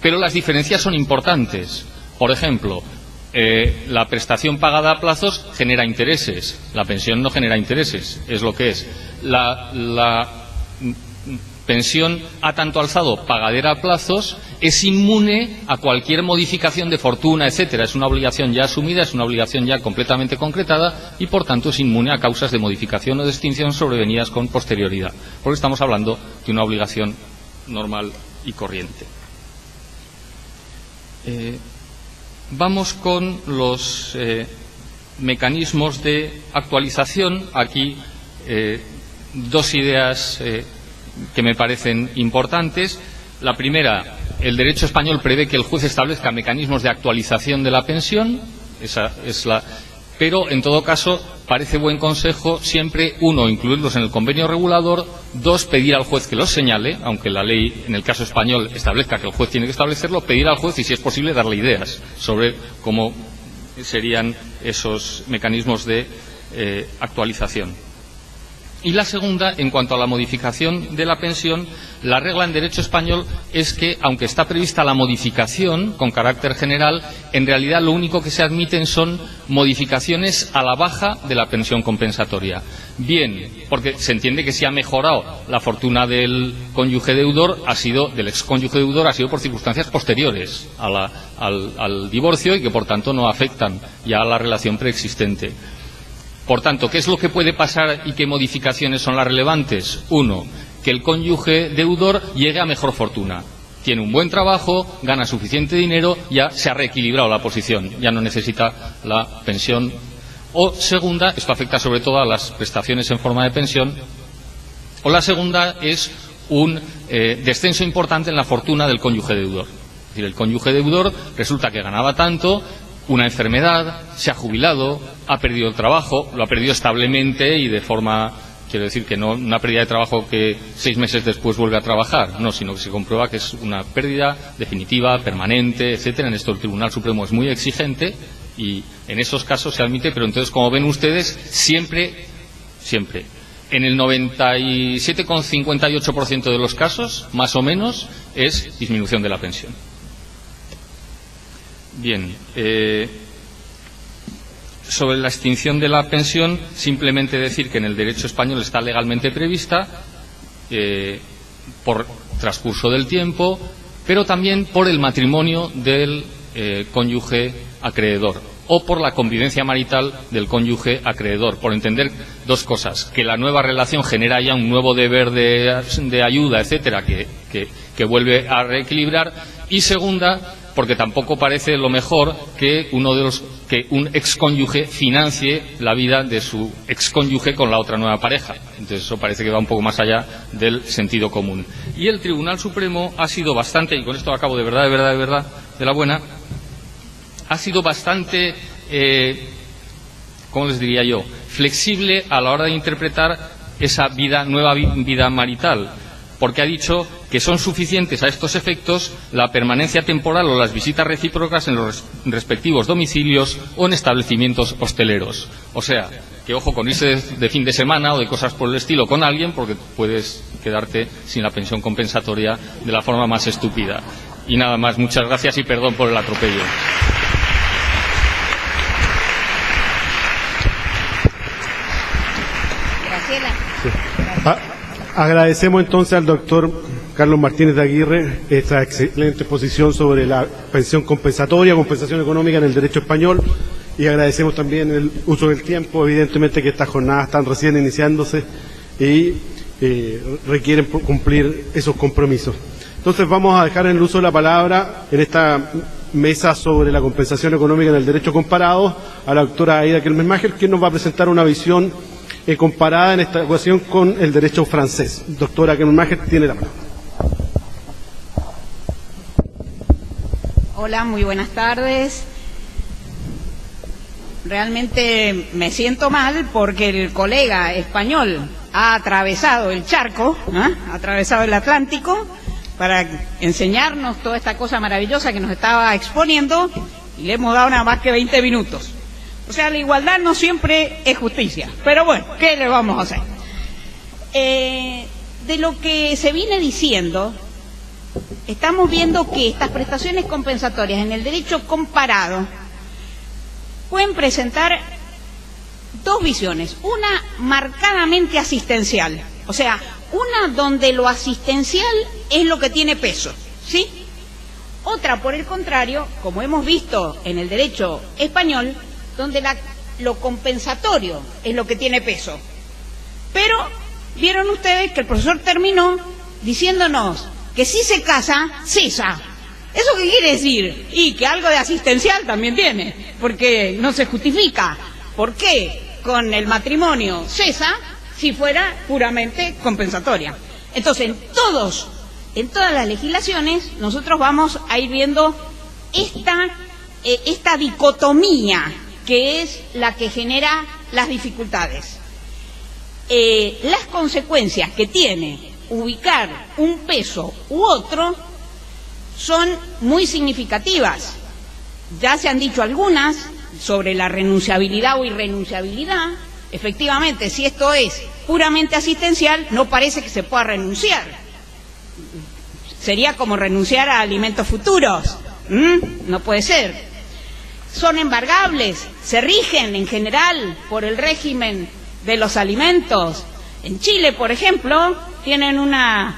pero las diferencias son importantes. Por ejemplo, la prestación pagada a plazos genera intereses, la pensión no genera intereses, es lo que es. La pensión a tanto alzado pagadera a plazos es inmune a cualquier modificación de fortuna, etcétera. Es una obligación ya asumida, es una obligación ya completamente concretada y, por tanto, es inmune a causas de modificación o de extinción sobrevenidas con posterioridad, porque estamos hablando de una obligación normal y corriente. Vamos con los mecanismos de actualización. Aquí 2 ideas que me parecen importantes. La primera, el derecho español prevé que el juez establezca mecanismos de actualización de la pensión. Pero, en todo caso, parece buen consejo siempre, 1, incluirlos en el convenio regulador, 2, pedir al juez que los señale, aunque la ley, en el caso español, establezca que el juez tiene que establecerlo, pedir al juez y, si es posible, darle ideas sobre cómo serían esos mecanismos de actualización. Y la segunda, en cuanto a la modificación de la pensión, la regla en derecho español es que, aunque está prevista la modificación con carácter general, en realidad lo único que se admiten son modificaciones a la baja de la pensión compensatoria. Bien, porque se entiende que si ha mejorado la fortuna del cónyuge deudor, del excónyuge deudor, ha sido por circunstancias posteriores al divorcio y que, por tanto, no afectan ya a la relación preexistente. Por tanto, ¿qué es lo que puede pasar y qué modificaciones son las relevantes? 1, que el cónyuge deudor llegue a mejor fortuna. Tiene un buen trabajo, gana suficiente dinero, ya se ha reequilibrado la posición, ya no necesita la pensión. O segunda, esto afecta sobre todo a las prestaciones en forma de pensión, o la segunda es un descenso importante en la fortuna del cónyuge deudor. Es decir, el cónyuge deudor resulta que ganaba tanto, una enfermedad, se ha jubilado, ha perdido el trabajo, lo ha perdido establemente y de forma, quiero decir que no una pérdida de trabajo que 6 meses después vuelve a trabajar, no, sino que se comprueba que es una pérdida definitiva, permanente, etcétera. En esto el Tribunal Supremo es muy exigente y en esos casos se admite, pero entonces, como ven ustedes, siempre siempre. En el 97,58% de los casos, más o menos, es disminución de la pensión. Bien, sobre la extinción de la pensión, simplemente decir que en el derecho español está legalmente prevista por transcurso del tiempo, pero también por el matrimonio del cónyuge acreedor o por la convivencia marital del cónyuge acreedor, por entender dos cosas: que la nueva relación genera ya un nuevo deber de ayuda, etcétera, que vuelve a reequilibrar, y segunda, porque tampoco parece lo mejor que un excónyuge financie la vida de su excónyuge con la otra nueva pareja. Entonces eso parece que va un poco más allá del sentido común. Y el Tribunal Supremo ha sido bastante, y con esto acabo de verdad, de la buena, ha sido bastante, ¿cómo les diría yo?, flexible a la hora de interpretar esa nueva vida marital, porque ha dicho que son suficientes a estos efectos la permanencia temporal o las visitas recíprocas en los respectivos domicilios o en establecimientos hosteleros. O sea, que ojo con irse de fin de semana o de cosas por el estilo con alguien, porque puedes quedarte sin la pensión compensatoria de la forma más estúpida. Y nada más, muchas gracias y perdón por el atropello. Sí. Agradecemos entonces al doctor Carlos Martínez de Aguirre esta excelente exposición sobre la pensión compensatoria, compensación económica en el derecho español, y agradecemos también el uso del tiempo. Evidentemente que estas jornadas están recién iniciándose y requieren cumplir esos compromisos. Entonces vamos a dejar en el uso de la palabra en esta mesa sobre la compensación económica en el derecho comparado a la doctora Aida Kelmersmacher, quien nos va a presentar una visión comparada en esta ocasión con el derecho francés. Doctora Kelmersmacher, tiene la palabra. Hola, muy buenas tardes. Realmente me siento mal porque el colega español ha atravesado el charco, ha atravesado el Atlántico para enseñarnos toda esta cosa maravillosa que nos estaba exponiendo, y le hemos dado nada más que 20 minutos. O sea, la igualdad no siempre es justicia, pero bueno, ¿qué le vamos a hacer? De lo que se viene diciendo, estamos viendo que estas prestaciones compensatorias en el derecho comparado pueden presentar dos visiones: una marcadamente asistencial, o sea, una donde lo asistencial es lo que tiene peso, ¿sí? Otra, por el contrario, como hemos visto en el derecho español, donde lo compensatorio es lo que tiene peso. Pero vieron ustedes que el profesor terminó diciéndonos que si se casa, cesa. ¿Eso qué quiere decir? Y que algo de asistencial también tiene, porque no se justifica. ¿Por qué con el matrimonio cesa si fuera puramente compensatoria? Entonces, en todas las legislaciones, nosotros vamos a ir viendo esta dicotomía que es la que genera las dificultades. Las consecuencias que tiene ubicar un peso u otro son muy significativas. Ya se han dicho algunas sobre la renunciabilidad o irrenunciabilidad. Efectivamente, si esto es puramente asistencial, no parece que se pueda renunciar. Sería como renunciar a alimentos futuros. No puede ser. Son embargables, se rigen en general por el régimen de los alimentos. En Chile, por ejemplo, tienen una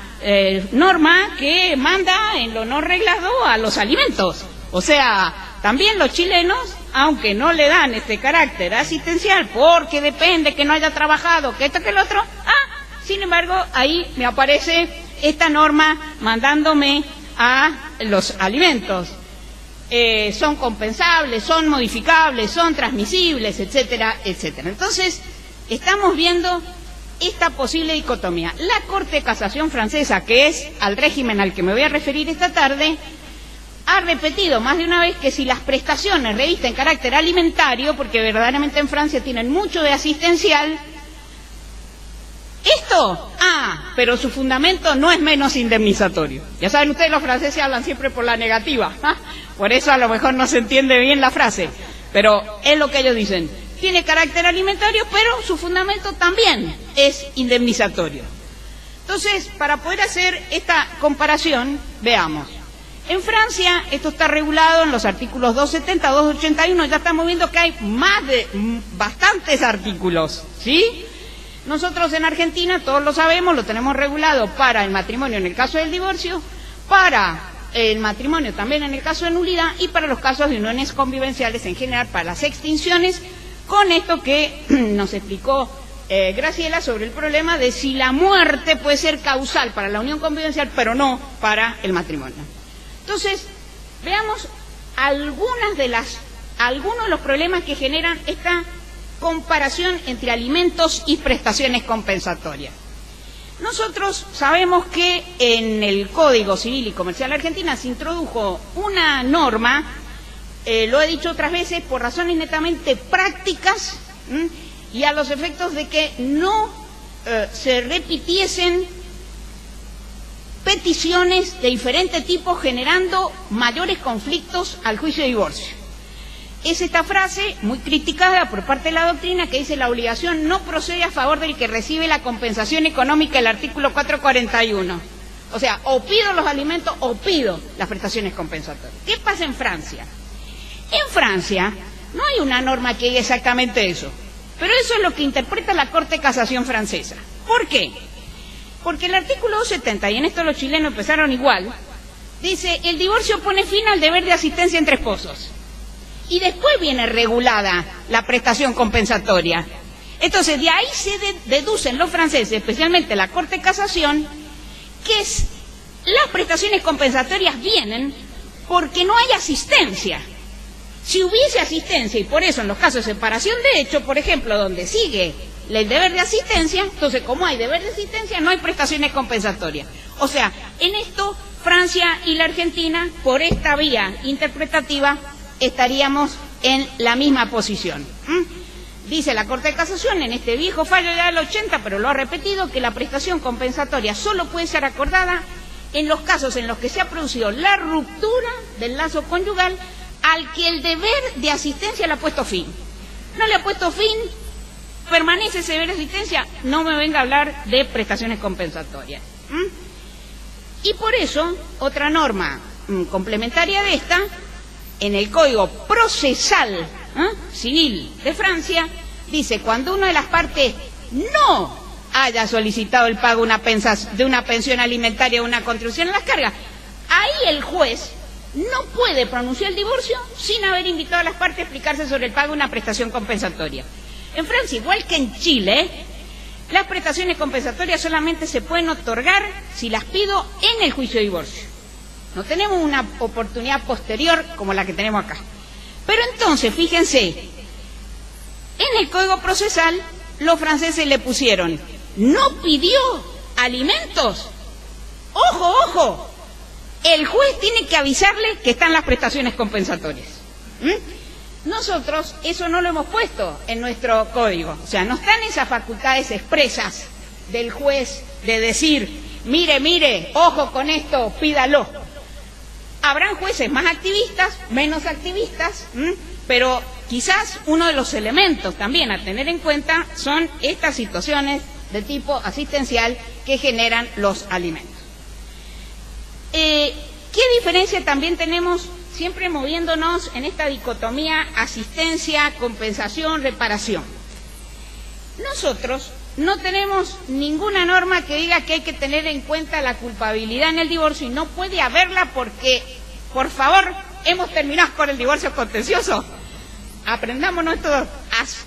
norma que manda en lo no reglado a los alimentos. O sea, también los chilenos, aunque no le dan este carácter asistencial porque depende que no haya trabajado, que esto, que el otro, sin embargo, ahí me aparece esta norma mandándome a los alimentos. Son compensables, son modificables, son transmisibles, etcétera, etcétera. Entonces, estamos viendo esta posible dicotomía. La Corte de Casación francesa, que es al régimen al que me voy a referir esta tarde, ha repetido más de una vez que si las prestaciones revisten carácter alimentario, porque verdaderamente en Francia tienen mucho de asistencial, esto, pero su fundamento no es menos indemnizatorio. Ya saben ustedes, los franceses hablan siempre por la negativa, por eso a lo mejor no se entiende bien la frase, pero es lo que ellos dicen. tiene carácter alimentario, pero su fundamento también es indemnizatorio. Entonces, para poder hacer esta comparación, veamos. En Francia, esto está regulado en los artículos 270, 281, ya estamos viendo que hay bastantes artículos, ¿sí? Nosotros en Argentina, todos lo sabemos, lo tenemos regulado para el matrimonio en el caso del divorcio, para el matrimonio también en el caso de nulidad y para los casos de uniones convivenciales en general, para las extinciones, con esto que nos explicó Graciela sobre el problema de si la muerte puede ser causal para la unión convivencial, pero no para el matrimonio. Entonces, veamos algunos de los problemas que generan esta comparación entre alimentos y prestaciones compensatorias. Nosotros sabemos que en el Código Civil y Comercial Argentina se introdujo una norma, lo he dicho otras veces, por razones netamente prácticas y a los efectos de que no se repitiesen peticiones de diferente tipo generando mayores conflictos al juicio de divorcio. Es esta frase muy criticada por parte de la doctrina que dice: la obligación no procede a favor del que recibe la compensación económica del artículo 441. O sea, o pido los alimentos o pido las prestaciones compensatorias. ¿Qué pasa en Francia? En Francia no hay una norma que diga exactamente eso, pero eso es lo que interpreta la Corte de Casación francesa. ¿Por qué? Porque el artículo 270, y en esto los chilenos empezaron igual, dice: el divorcio pone fin al deber de asistencia entre esposos. Y después viene regulada la prestación compensatoria. Entonces, de ahí se deducen los franceses, especialmente la Corte de Casación, que las prestaciones compensatorias vienen porque no hay asistencia. Si hubiese asistencia, y por eso en los casos de separación de hecho, por ejemplo, donde sigue el deber de asistencia, entonces como hay deber de asistencia, no hay prestaciones compensatorias. O sea, en esto Francia y la Argentina, por esta vía interpretativa, estaríamos en la misma posición. Dice la Corte de Casación, en este viejo fallo ya del 80, pero lo ha repetido, que la prestación compensatoria solo puede ser acordada en los casos en los que se ha producido la ruptura del lazo conyugal al que el deber de asistencia le ha puesto fin. No le ha puesto fin, permanece ese deber de asistencia, no me venga a hablar de prestaciones compensatorias. Y por eso, otra norma complementaria de esta, en el Código Procesal Civil de Francia, dice: cuando una de las partes no haya solicitado el pago de una pensión alimentaria o una contribución a las cargas, ahí el juez no puede pronunciar el divorcio sin haber invitado a las partes a explicarse sobre el pago de una prestación compensatoria. En Francia, igual que en Chile, las prestaciones compensatorias solamente se pueden otorgar si las pido en el juicio de divorcio. No tenemos una oportunidad posterior como la que tenemos acá. Pero entonces, fíjense, en el Código Procesal los franceses le pusieron: no pidió alimentos. ¡Ojo, ojo! El juez tiene que avisarle que están las prestaciones compensatorias. Nosotros eso no lo hemos puesto en nuestro código. O sea, no están esas facultades expresas del juez de decir: mire, ojo con esto, pídalo. Habrán jueces más activistas, menos activistas, pero quizás uno de los elementos también a tener en cuenta son estas situaciones de tipo asistencial que generan los alimentos. ¿Qué diferencia también tenemos siempre moviéndonos en esta dicotomía asistencia, compensación, reparación? Nosotros no tenemos ninguna norma que diga que hay que tener en cuenta la culpabilidad en el divorcio, y no puede haberla porque, por favor, hemos terminado con el divorcio contencioso. Aprendámonos esto,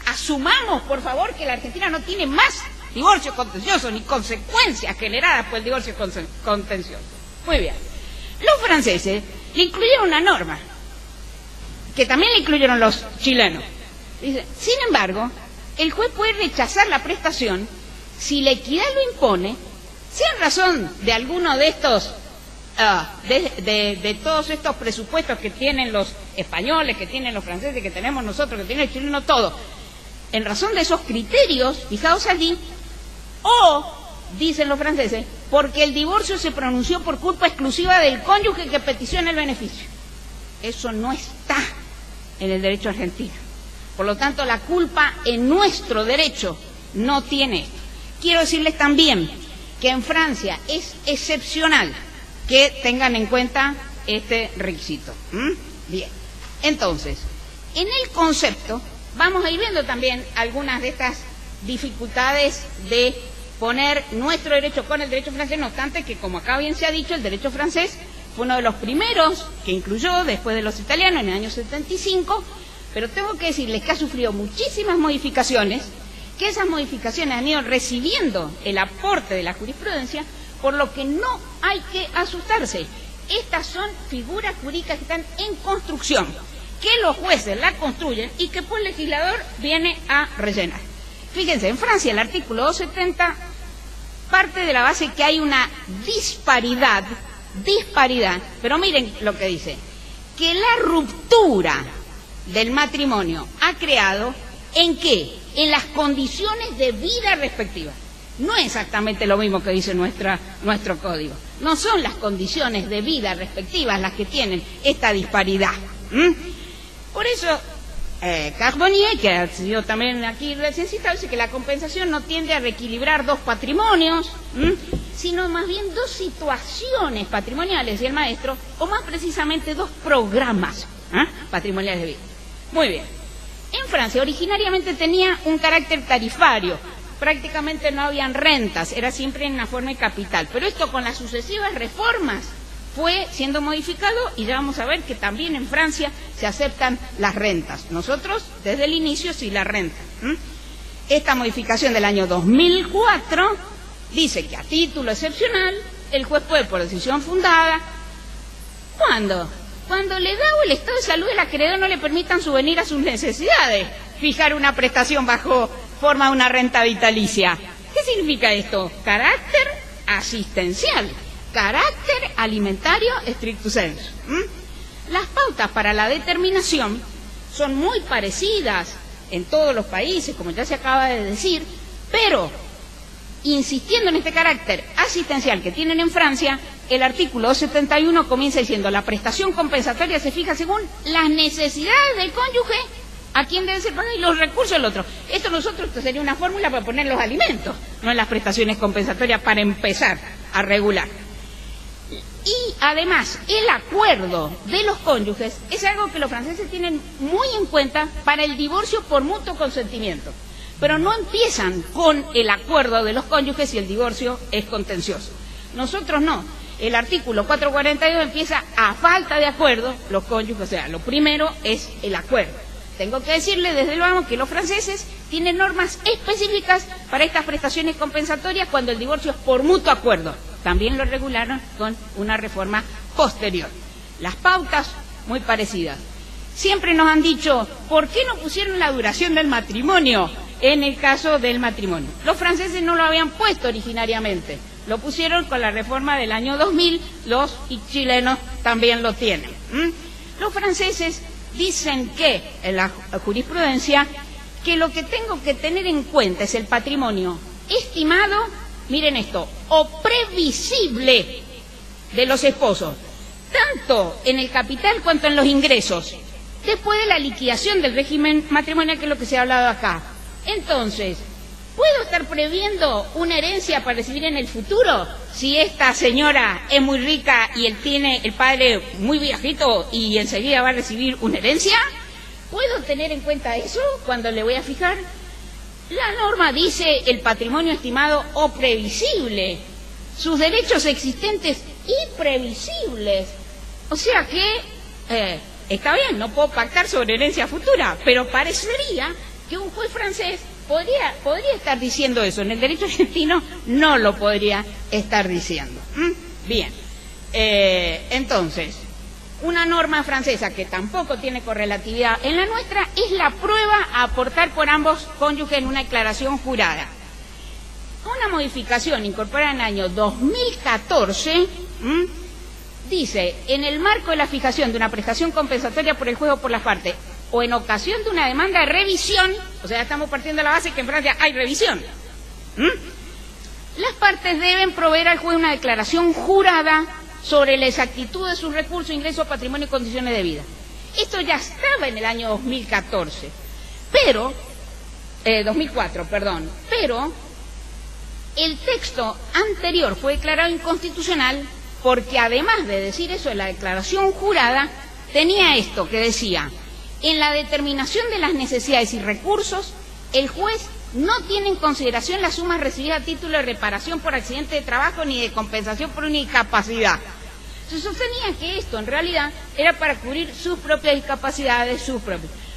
asumamos, por favor, que la Argentina no tiene más divorcio contencioso ni consecuencias generadas por el divorcio contencioso. Muy bien. Los franceses le incluyeron una norma, que también le incluyeron los chilenos. Dice: sin embargo, el juez puede rechazar la prestación si la equidad lo impone, sea en razón de alguno de estos, de todos estos presupuestos que tienen los españoles, que tienen los franceses, que tenemos nosotros, que tiene el chileno, todo, en razón de esos criterios fijados allí, o, dicen los franceses, porque el divorcio se pronunció por culpa exclusiva del cónyuge que peticiona el beneficio. Eso no está en el derecho argentino. Por lo tanto, la culpa en nuestro derecho no tiene esto. Quiero decirles también que en Francia es excepcional que tengan en cuenta este requisito. Bien, entonces, en el concepto vamos a ir viendo también algunas de estas dificultades de poner nuestro derecho con el derecho francés, no obstante que, como acá bien se ha dicho, el derecho francés fue uno de los primeros que incluyó después de los italianos en el año 75, pero tengo que decirles que ha sufrido muchísimas modificaciones, que esas modificaciones han ido recibiendo el aporte de la jurisprudencia, por lo que no hay que asustarse. Estas son figuras jurídicas que están en construcción, que los jueces la construyen y que pues el legislador viene a rellenar. Fíjense, en Francia el artículo 270 parte de la base que hay una disparidad, pero miren lo que dice, que la ruptura del matrimonio ha creado ¿en qué? En las condiciones de vida respectivas. No es exactamente lo mismo que dice nuestro código. No son las condiciones de vida respectivas las que tienen esta disparidad. Por eso, Carbonnier, que ha sido también aquí recién citado, dice que la compensación no tiende a reequilibrar dos patrimonios, sino más bien dos situaciones patrimoniales, y el maestro, o más precisamente dos programas patrimoniales de vida. Muy bien. En Francia originariamente tenía un carácter tarifario, prácticamente no habían rentas, era siempre en la forma de capital, pero esto con las sucesivas reformas fue siendo modificado y ya vamos a ver que también en Francia se aceptan las rentas. Nosotros desde el inicio sí la renta. Esta modificación del año 2004 dice que a título excepcional el juez puede, por decisión fundada, ¿cuándo? Cuando el edad o el estado de salud del acreedor no le permitan subvenir a sus necesidades, fijar una prestación bajo forma de una renta vitalicia. ¿Qué significa esto? Carácter asistencial, carácter alimentario stricto sensu. Las pautas para la determinación son muy parecidas en todos los países, como ya se acaba de decir, pero insistiendo en este carácter asistencial que tienen en Francia, el artículo 271 comienza diciendo: la prestación compensatoria se fija según las necesidades del cónyuge, a quién debe ser pagado, y los recursos del otro. Esto sería una fórmula para poner los alimentos, no en las prestaciones compensatorias, para empezar a regular. Y además, el acuerdo de los cónyuges es algo que los franceses tienen muy en cuenta para el divorcio por mutuo consentimiento, pero no empiezan con el acuerdo de los cónyuges si el divorcio es contencioso. Nosotros no. El artículo 442 empieza a falta de acuerdo, los cónyuges, o sea, lo primero es el acuerdo. Tengo que decirle desde luego que los franceses tienen normas específicas para estas prestaciones compensatorias cuando el divorcio es por mutuo acuerdo. También lo regularon con una reforma posterior. Las pautas muy parecidas. Siempre nos han dicho, ¿por qué no pusieron la duración del matrimonio en el caso del matrimonio? Los franceses no lo habían puesto originariamente. Lo pusieron con la reforma del año 2000, los chilenos también lo tienen. Los franceses dicen que, en la jurisprudencia, que lo que tengo que tener en cuenta es el patrimonio estimado, miren esto, o previsible de los esposos, tanto en el capital cuanto en los ingresos, después de la liquidación del régimen matrimonial, que es lo que se ha hablado acá. Entonces, ¿puedo estar previendo una herencia para recibir en el futuro? Si esta señora es muy rica y él tiene el padre muy viejito y enseguida va a recibir una herencia, ¿puedo tener en cuenta eso cuando le voy a fijar? La norma dice el patrimonio estimado o previsible, sus derechos existentes y previsibles. O sea que, está bien, no puedo pactar sobre herencia futura, pero parecería que un juez francés podría estar diciendo eso. En el derecho argentino no lo podría estar diciendo. Bien, entonces, una norma francesa que tampoco tiene correlatividad en la nuestra es la prueba a aportar por ambos cónyuges en una declaración jurada. Una modificación incorporada en el año 2014 dice, en el marco de la fijación de una prestación compensatoria por el juez o por las partes, o en ocasión de una demanda de revisión, o sea, estamos partiendo de la base que en Francia hay revisión, las partes deben proveer al juez una declaración jurada sobre la exactitud de sus recursos, ingresos, patrimonio y condiciones de vida. Esto ya estaba en el año 2014, Pero, 2004, perdón, pero el texto anterior fue declarado inconstitucional porque además de decir eso en la declaración jurada, tenía esto que decía: en la determinación de las necesidades y recursos, el juez no tiene en consideración las sumas recibidas a título de reparación por accidente de trabajo ni de compensación por una discapacidad. Se sostenía que esto en realidad era para cubrir sus propias discapacidades,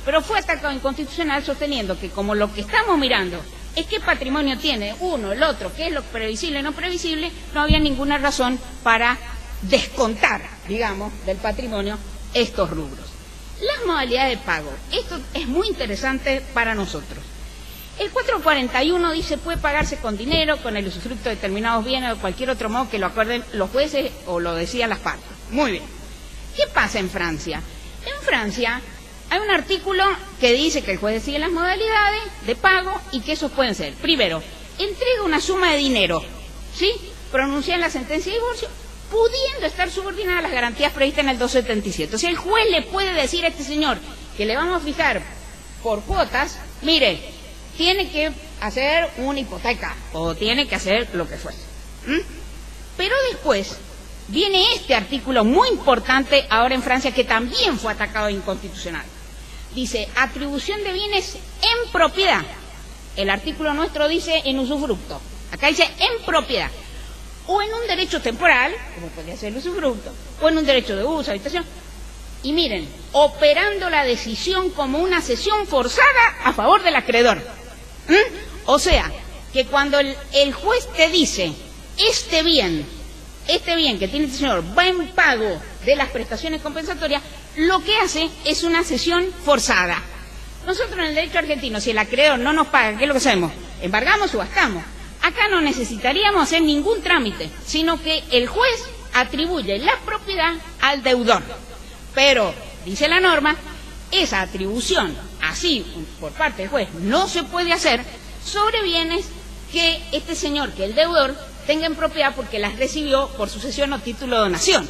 pero fue atacado inconstitucional sosteniendo que como lo que estamos mirando es qué patrimonio tiene uno, el otro, qué es lo previsible y no previsible, no había ninguna razón para descontar, digamos, del patrimonio estos rubros. Las modalidades de pago, esto es muy interesante para nosotros. El 441 dice puede pagarse con dinero, con el usufructo de determinados bienes o de cualquier otro modo que lo acuerden los jueces o lo decían las partes. Muy bien. ¿Qué pasa en Francia? En Francia hay un artículo que dice que el juez decide las modalidades de pago y que esos pueden ser, primero, entrega una suma de dinero, ¿sí?, pronunciada en la sentencia de divorcio, pudiendo estar subordinada a las garantías previstas en el 277. O sea, el juez le puede decir a este señor que le vamos a fijar por cuotas, mire, tiene que hacer una hipoteca o tiene que hacer lo que fuese. Pero después viene este artículo muy importante ahora en Francia que también fue atacado de inconstitucional. Dice, atribución de bienes en propiedad. El artículo nuestro dice en usufructo. Acá dice en propiedad. O en un derecho temporal, como podría ser el usufructo, o en un derecho de uso, habitación. Y miren, operando la decisión como una cesión forzada a favor del acreedor. O sea, que cuando el juez te dice, este bien que tiene este señor va en pago de las prestaciones compensatorias, lo que hace es una cesión forzada. Nosotros en el derecho argentino, si el acreedor no nos paga, ¿qué es lo que hacemos? Embargamos, subastamos. Acá no necesitaríamos hacer ningún trámite, sino que el juez atribuye la propiedad al deudor. Pero, dice la norma, esa atribución, así por parte del juez, no se puede hacer sobre bienes que este señor, que el deudor, tenga en propiedad porque las recibió por sucesión o título de donación.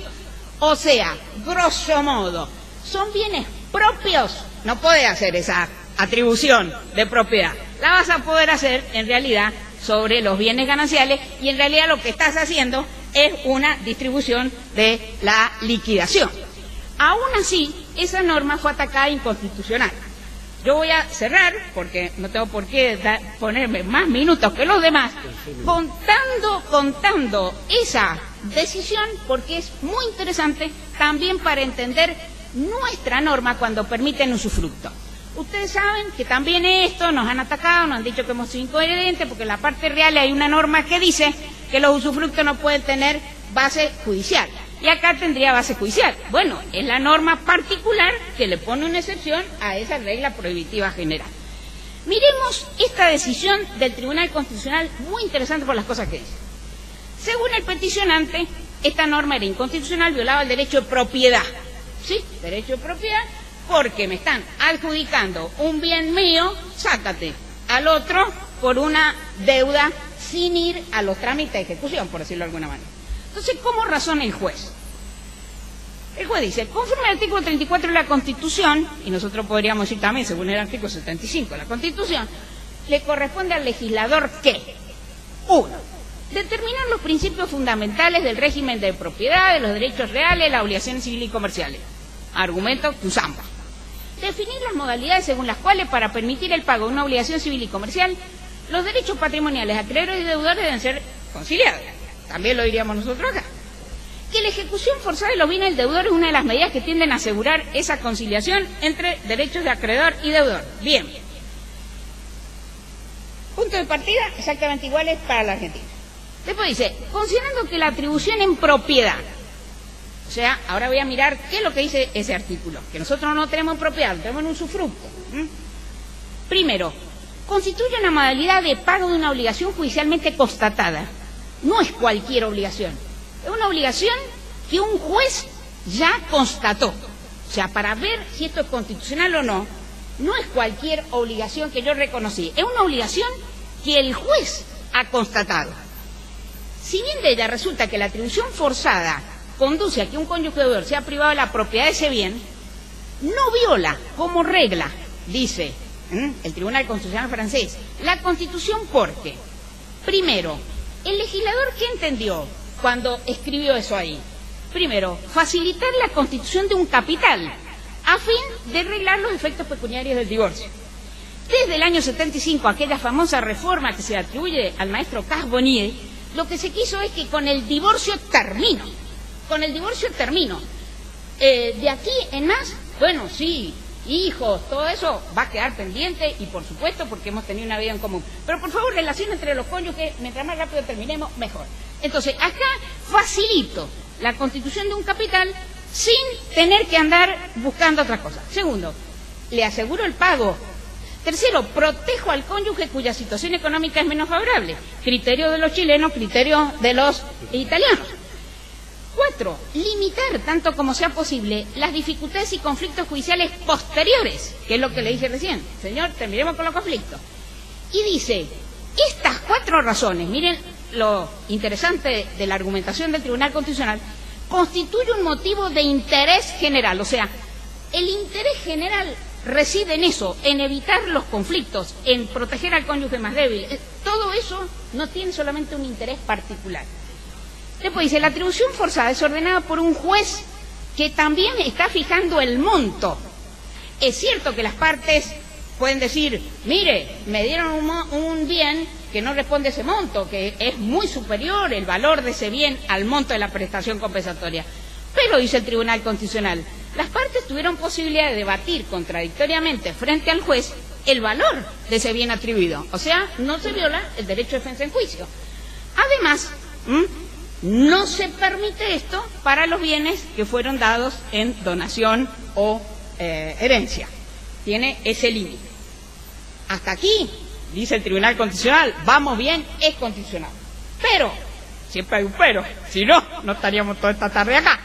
O sea, grosso modo, son bienes propios, no puede hacer esa atribución de propiedad. La vas a poder hacer, en realidad, sobre los bienes gananciales y en realidad lo que estás haciendo es una distribución de la liquidación. Aún así, esa norma fue atacada inconstitucional. Yo voy a cerrar, porque no tengo por qué ponerme más minutos que los demás, contando esa decisión, porque es muy interesante también para entender nuestra norma cuando permiten usufructo. Ustedes saben que también esto nos han atacado, nos han dicho que hemos sido incoherentes, porque en la parte real hay una norma que dice que los usufructos no pueden tener base judicial. Y acá tendría base judicial. Bueno, es la norma particular que le pone una excepción a esa regla prohibitiva general. Miremos esta decisión del Tribunal Constitucional, muy interesante por las cosas que dice. Según el peticionante, esta norma era inconstitucional, violaba el derecho de propiedad. ¿Sí? Derecho de propiedad, porque me están adjudicando un bien mío, sácate, al otro por una deuda sin ir a los trámites de ejecución, por decirlo de alguna manera. Entonces, ¿cómo razona el juez? El juez dice, conforme al artículo 34 de la Constitución, y nosotros podríamos decir también, según el artículo 75 de la Constitución, le corresponde al legislador que, 1, determinar los principios fundamentales del régimen de propiedad, de los derechos reales, las obligaciones civiles y comerciales. Argumento que usamos. Definir las modalidades según las cuales, para permitir el pago de una obligación civil y comercial, los derechos patrimoniales, acreedores y deudores deben ser conciliados. También lo diríamos nosotros acá. Que la ejecución forzada de los bienes del deudor es una de las medidas que tienden a asegurar esa conciliación entre derechos de acreedor y deudor. Bien. Punto de partida exactamente iguales para la Argentina. Después dice, considerando que la atribución en propiedad, o sea, ahora voy a mirar qué es lo que dice ese artículo, que nosotros no tenemos en propiedad, tenemos en usufructo. Primero, constituye una modalidad de pago de una obligación judicialmente constatada. No es cualquier obligación, es una obligación que un juez ya constató. O sea, para ver si esto es constitucional o no, no es cualquier obligación que yo reconocí, es una obligación que el juez ha constatado. Si bien de ella resulta que la atribución forzada conduce a que un cónyuge sea privado de la propiedad de ese bien, no viola como regla, dice el Tribunal Constitucional francés, la Constitución porque, primero, el legislador, ¿qué entendió cuando escribió eso ahí? Primero, facilitar la constitución de un capital a fin de arreglar los efectos pecuniarios del divorcio. Desde el año 75, aquella famosa reforma que se atribuye al maestro Carbonnier, lo que se quiso es que con el divorcio termino. Con el divorcio termino. De aquí en más, bueno, sí, hijos, todo eso va a quedar pendiente y por supuesto porque hemos tenido una vida en común. Pero por favor, relación entre los cónyuges, mientras más rápido terminemos, mejor. Entonces, acá facilito la constitución de un capital sin tener que andar buscando otra cosa. Segundo, le aseguro el pago. Tercero, protejo al cónyuge cuya situación económica es menos favorable. Criterio de los chilenos, criterio de los italianos. 4. Limitar, tanto como sea posible, las dificultades y conflictos judiciales posteriores, que es lo que le dije recién. Señor, terminemos con los conflictos. Y dice, estas 4 razones, miren lo interesante de la argumentación del Tribunal Constitucional, constituye un motivo de interés general. O sea, el interés general reside en eso, en evitar los conflictos, en proteger al cónyuge más débil. Todo eso no tiene solamente un interés particular. Después dice, la atribución forzada es ordenada por un juez que también está fijando el monto. Es cierto que las partes pueden decir, mire, me dieron un bien que no responde a ese monto, que es muy superior el valor de ese bien al monto de la prestación compensatoria. Pero, dice el Tribunal Constitucional, las partes tuvieron posibilidad de debatir contradictoriamente frente al juez el valor de ese bien atribuido. O sea, no se viola el derecho de defensa en juicio. Además, no se permite esto para los bienes que fueron dados en donación o herencia. Tiene ese límite. Hasta aquí, dice el Tribunal Constitucional, vamos bien, es constitucional. Pero, siempre hay un pero, si no, no estaríamos toda esta tarde acá.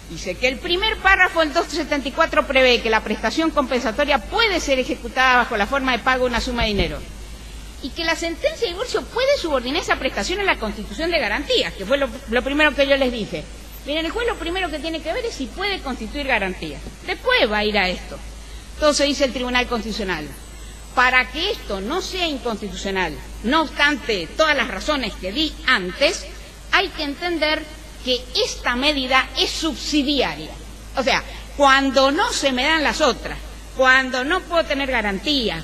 Dice que el primer párrafo del 274 prevé que la prestación compensatoria puede ser ejecutada bajo la forma de pago de una suma de dinero. Y que la sentencia de divorcio puede subordinar esa prestación a la constitución de garantías, que fue lo primero que yo les dije. Miren, el juez lo primero que tiene que ver es si puede constituir garantías. Después va a ir a esto. Entonces dice el Tribunal Constitucional, para que esto no sea inconstitucional, no obstante todas las razones que di antes, hay que entender que esta medida es subsidiaria. O sea, cuando no se me dan las otras, cuando no puedo tener garantías,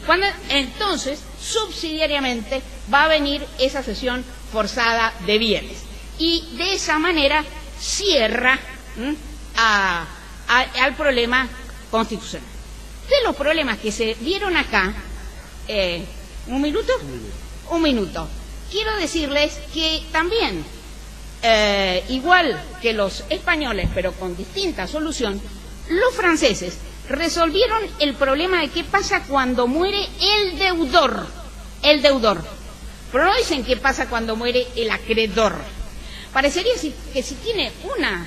entonces subsidiariamente va a venir esa cesión forzada de bienes. Y de esa manera cierra al problema constitucional. De los problemas que se vieron acá, ¿un minuto? Un minuto. Quiero decirles que también, igual que los españoles, pero con distinta solución, los franceses resolvieron el problema de qué pasa cuando muere el deudor. El deudor. Pero no dicen qué pasa cuando muere el acreedor. Parecería que si tiene una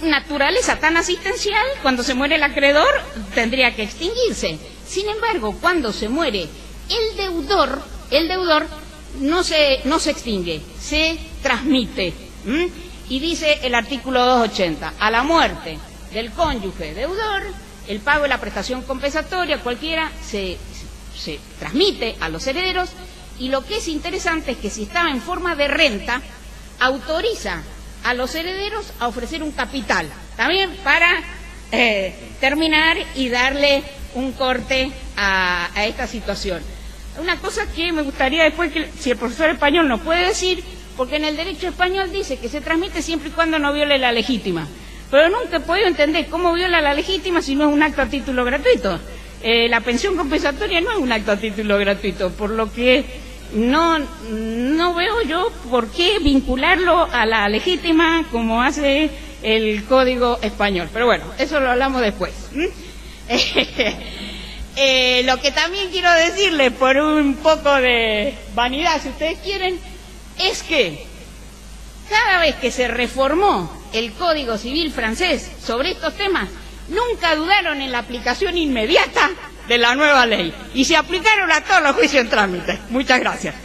naturaleza tan asistencial, cuando se muere el acreedor, tendría que extinguirse. Sin embargo, cuando se muere el deudor no se extingue, se transmite. Y dice el artículo 280, a la muerte del cónyuge deudor, el pago de la prestación compensatoria, cualquiera, se transmite a los herederos, y lo que es interesante es que si estaba en forma de renta, autoriza a los herederos a ofrecer un capital, también para terminar y darle un corte a esta situación. Una cosa que me gustaría después que si el profesor español nos puede decir, porque en el derecho español dice que se transmite siempre y cuando no viole la legítima, pero nunca he podido entender cómo viola la legítima si no es un acto a título gratuito. La pensión compensatoria no es un acto a título gratuito, por lo que no veo yo por qué vincularlo a la legítima como hace el Código Español. Pero bueno, eso lo hablamos después. Lo que también quiero decirles, por un poco de vanidad, si ustedes quieren, es que cada vez que se reformó el Código Civil francés sobre estos temas, nunca dudaron en la aplicación inmediata de la nueva ley y se aplicaron a todos los juicios en trámite. Muchas gracias.